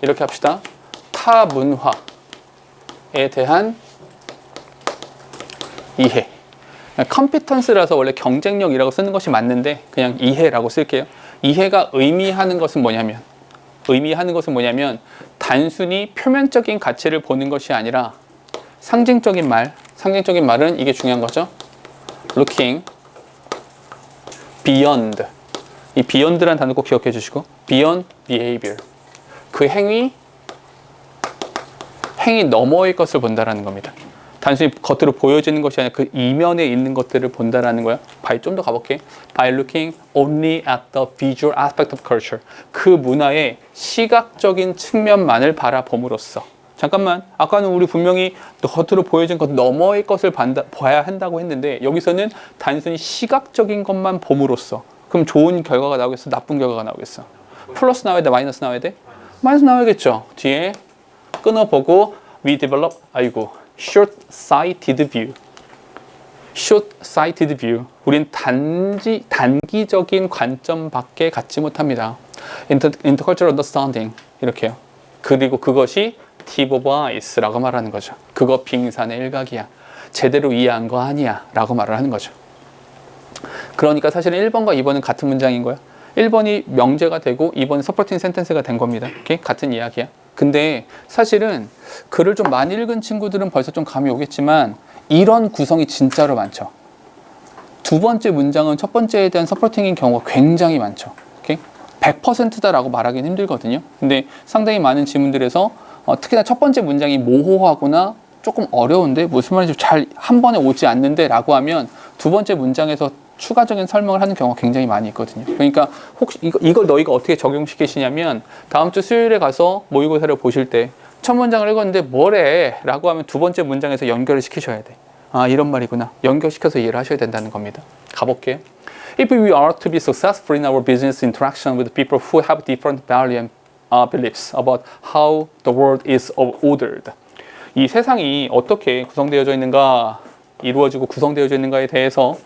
이렇게 합시다. 타 문화에 대한 이해. 컴피턴스라서 원래 경쟁력이라고 쓰는 것이 맞는데 그냥 이해라고 쓸게요. 이해가 의미하는 것은 뭐냐면 단순히 표면적인 가치를 보는 것이 아니라 상징적인 말은 이게 중요한 거죠. looking beyond. 이 beyond라는 단어 꼭 기억해 주시고 beyond behavior. 그 행위 너머의 것을 본다라는 겁니다. 단순히 겉으로 보여지는 것이 아니라 그 이면에 있는 것들을 본다라는 거야. 좀 더 가볼게. By looking only at the visual aspect of culture. 그 문화의 시각적인 측면만을 바라봄으로써. 잠깐만, 아까는 우리 분명히 겉으로 보여진 것 너머의 것을 봐야 한다고 했는데 여기서는 단순히 시각적인 것만 봄으로써. 그럼 좋은 결과가 나오겠어? 나쁜 결과가 나오겠어? 플러스 나와야 돼? 마이너스 나와야 돼? 마이너스 나와야겠죠. 뒤에 끊어보고 we develop short-sighted view. short-sighted view. 우린 단기적인 관점밖에 갖지 못합니다. intercultural understanding. 이렇게요. 그리고 그것이 tip of eyes라고 말하는 거죠. 그거 빙산의 일각이야. 제대로 이해한 거 아니야. 라고 말을 하는 거죠. 그러니까 사실은 1번과 2번은 같은 문장인 거야. 1번이 명제가 되고 2번이 supporting sentence가 된 겁니다. 오케이? 같은 이야기야. 근데 사실은 글을 좀 많이 읽은 친구들은 벌써 좀 감이 오겠지만 이런 구성이 진짜로 많죠. 두 번째 문장은 첫 번째에 대한 서포팅인 경우가 굉장히 많죠. 오케이? 100%다라고 말하기는 힘들거든요. 근데 상당히 많은 지문들에서 특히나 첫 번째 문장이 모호하거나 조금 어려운데 무슨 말인지 잘 한 번에 오지 않는데 라고 하면 두 번째 문장에서 추가적인 설명을 하는 경우가 굉장히 많이 있거든요. 그러니까 혹시 이걸 너희가 어떻게 적용시키시냐면 다음 주 수요일에 가서 모의고사를 보실 때 첫 문장을 읽었는데 뭐래? 라고 하면 두 번째 문장에서 연결을 시키셔야 돼. 아, 이런 말이구나. 연결시켜서 이해를 하셔야 된다는 겁니다. 가볼게요. If we are to be successful in our business interaction with people who have different value and beliefs about how the world is ordered. 이 세상이 어떻게 구성되어져 있는가, 이루어지고 구성되어져 있는가에 대해서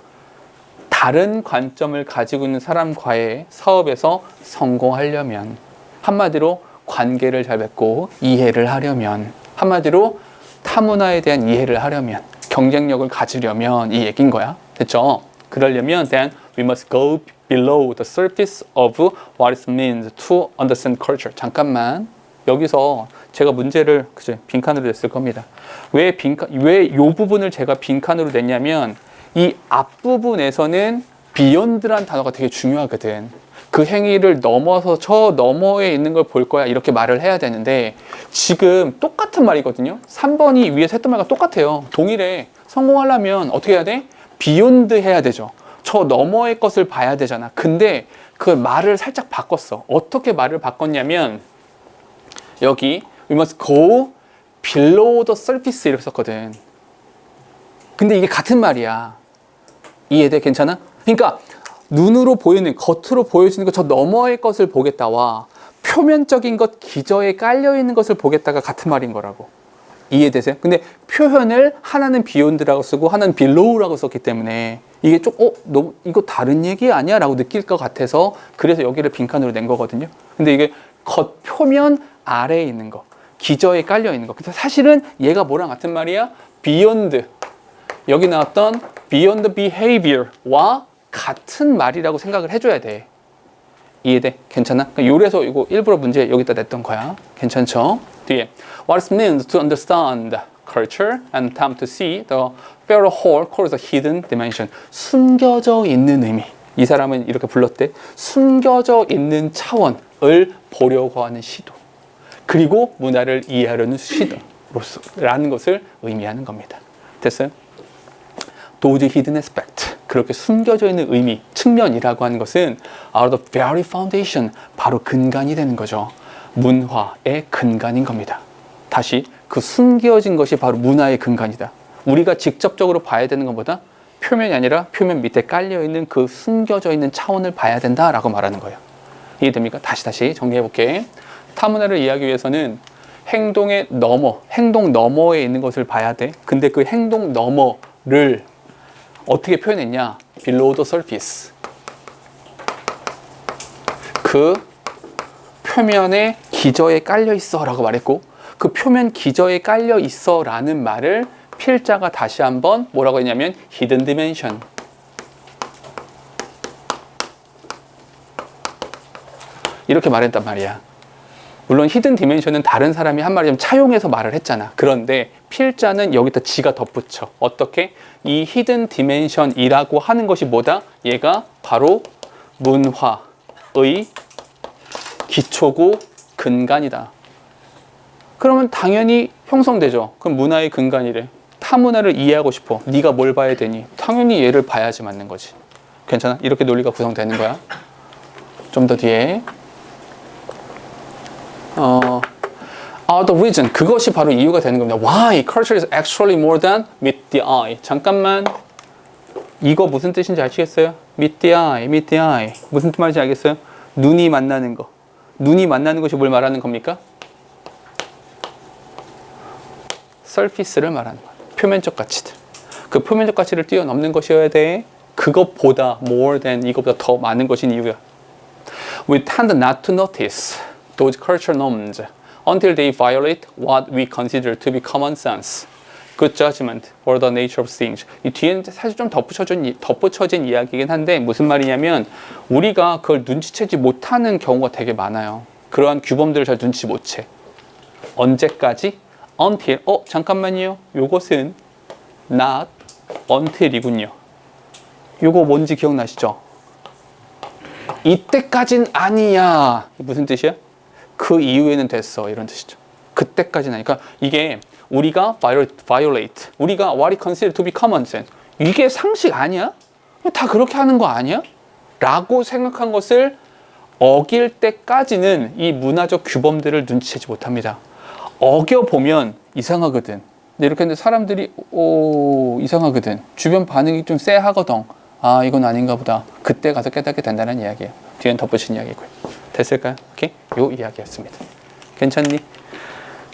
다른 관점을 가지고 있는 사람과의 사업에서 성공하려면, 한마디로 관계를 잘 맺고 이해를 하려면, 한마디로 타문화에 대한 이해를 하려면, 경쟁력을 가지려면 이 얘기인 거야. 됐죠? 그러려면 then we must go below the surface of what it means to understand culture. 잠깐만. 여기서 제가 문제를 빈칸으로 냈을 겁니다. 왜 이 부분을 제가 빈칸으로 냈냐면 이 앞부분에서는 beyond란 단어가 되게 중요하거든. 그 행위를 넘어서 저 너머에 있는 걸 볼 거야 이렇게 말을 해야 되는데 지금 똑같은 말이거든요. 3번이 위에서 했던 말과 똑같아요. 동일해. 성공하려면 어떻게 해야 돼? beyond 해야 되죠. 저 너머의 것을 봐야 되잖아. 근데 그 말을 살짝 바꿨어. 어떻게 말을 바꿨냐면 여기 we must go below the surface 이렇게 썼거든. 근데 이게 같은 말이야. 이해돼? 괜찮아? 그러니까 눈으로 보이는, 겉으로 보여지는 것 저 너머의 것을 보겠다와 표면적인 것, 기저에 깔려있는 것을 보겠다가 같은 말인 거라고. 이해되세요? 근데 표현을 하나는 beyond라고 쓰고 하나는 below라고 썼기 때문에 이게 좀 너무 이거 다른 얘기 아니야? 라고 느낄 것 같아서 그래서 여기를 빈칸으로 낸 거거든요. 근데 이게 겉 표면 아래에 있는 거, 기저에 깔려 있는 거. 근데 사실은 얘가 뭐랑 같은 말이야? beyond. 여기 나왔던 beyond behavior와 같은 말이라고 생각을 해줘야 돼. 이해돼? 괜찮아? 요래서 이거 일부러 문제 여기다 냈던 거야. 괜찮죠? 뒤에 What it means to understand culture and time to see the fairer whole called the hidden dimension. 숨겨져 있는 의미. 이 사람은 이렇게 불렀대. 숨겨져 있는 차원을 보려고 하는 시도. 그리고 문화를 이해하려는 시도로서라는 것을 의미하는 겁니다. 됐어요? Those hidden aspect. 그렇게 숨겨져 있는 의미, 측면이라고 하는 것은 are the very foundation, 바로 근간이 되는 거죠. 문화의 근간인 겁니다. 다시 그 숨겨진 것이 바로 문화의 근간이다. 우리가 직접적으로 봐야 되는 것보다 표면이 아니라 표면 밑에 깔려있는 그 숨겨져 있는 차원을 봐야 된다라고 말하는 거예요. 이해됩니까? 다시 정리해 볼게. 타문화를 이해하기 위해서는 행동의 너머, 행동 너머에 있는 것을 봐야 돼. 근데 그 행동 너머를 어떻게 표현했냐? below the surface. 그 표면에 기저에 깔려 있어 라고 말했고 그 표면 기저에 깔려 있어 라는 말을 필자가 다시 한번 뭐라고 했냐면 hidden dimension. 이렇게 말했단 말이야. 물론 히든 디멘션은 다른 사람이 한 말이 좀 차용해서 말을 했잖아. 그런데 필자는 여기다 지가 덧붙여. 어떻게? 이 히든 디멘션이라고 하는 것이 뭐다? 얘가 바로 문화의 기초고 근간이다. 그러면 당연히 형성되죠. 그럼 문화의 근간이래. 타문화를 이해하고 싶어. 네가 뭘 봐야 되니? 당연히 얘를 봐야지 맞는 거지. 괜찮아? 이렇게 논리가 구성되는 거야. 좀 더 뒤에 the reason, 그것이 바로 이유가 되는 겁니다. Why culture is actually more than meet the eye. 잠깐만, 이거 무슨 뜻인지 아시겠어요? meet the eye, meet the eye. 무슨 뜻 말인지 알겠어요? 눈이 만나는 거. 눈이 만나는 것이 뭘 말하는 겁니까? surface를 말하는 거예요. 표면적 가치들. 그 표면적 가치를 뛰어넘는 것이어야 돼. 그것보다 more than, 이것보다 더 많은 것인 이유가. We tend not to notice those cultural norms until they violate what we consider to be common sense, good judgment, or the nature of things. 이 뒤에는 사실 좀 덧붙여진 이야기이긴 한데 무슨 말이냐면 우리가 그걸 눈치채지 못하는 경우가 되게 많아요. 그러한 규범들을 잘 눈치 못 채. 언제까지? until. 잠깐만요. 요것은 not until이군요. 요거 뭔지 기억나시죠? 이때까진 아니야. 무슨 뜻이야? 그 이후에는 됐어. 이런 뜻이죠. 그때까지는 아니까 이게 우리가 violate, 우리가 what we consider to be common sense, 이게 상식 아니야? 다 그렇게 하는 거 아니야? 라고 생각한 것을 어길 때까지는 이 문화적 규범들을 눈치채지 못합니다. 어겨보면 이상하거든. 근데 이렇게 했는데 사람들이 이상하거든. 주변 반응이 좀 쎄하거든. 아, 이건 아닌가 보다. 그때 가서 깨닫게 된다는 이야기예요. 뒤엔 덧붙인 이야기고요. 됐을까요? 오케이? 요 이야기였습니다. 괜찮니?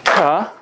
자,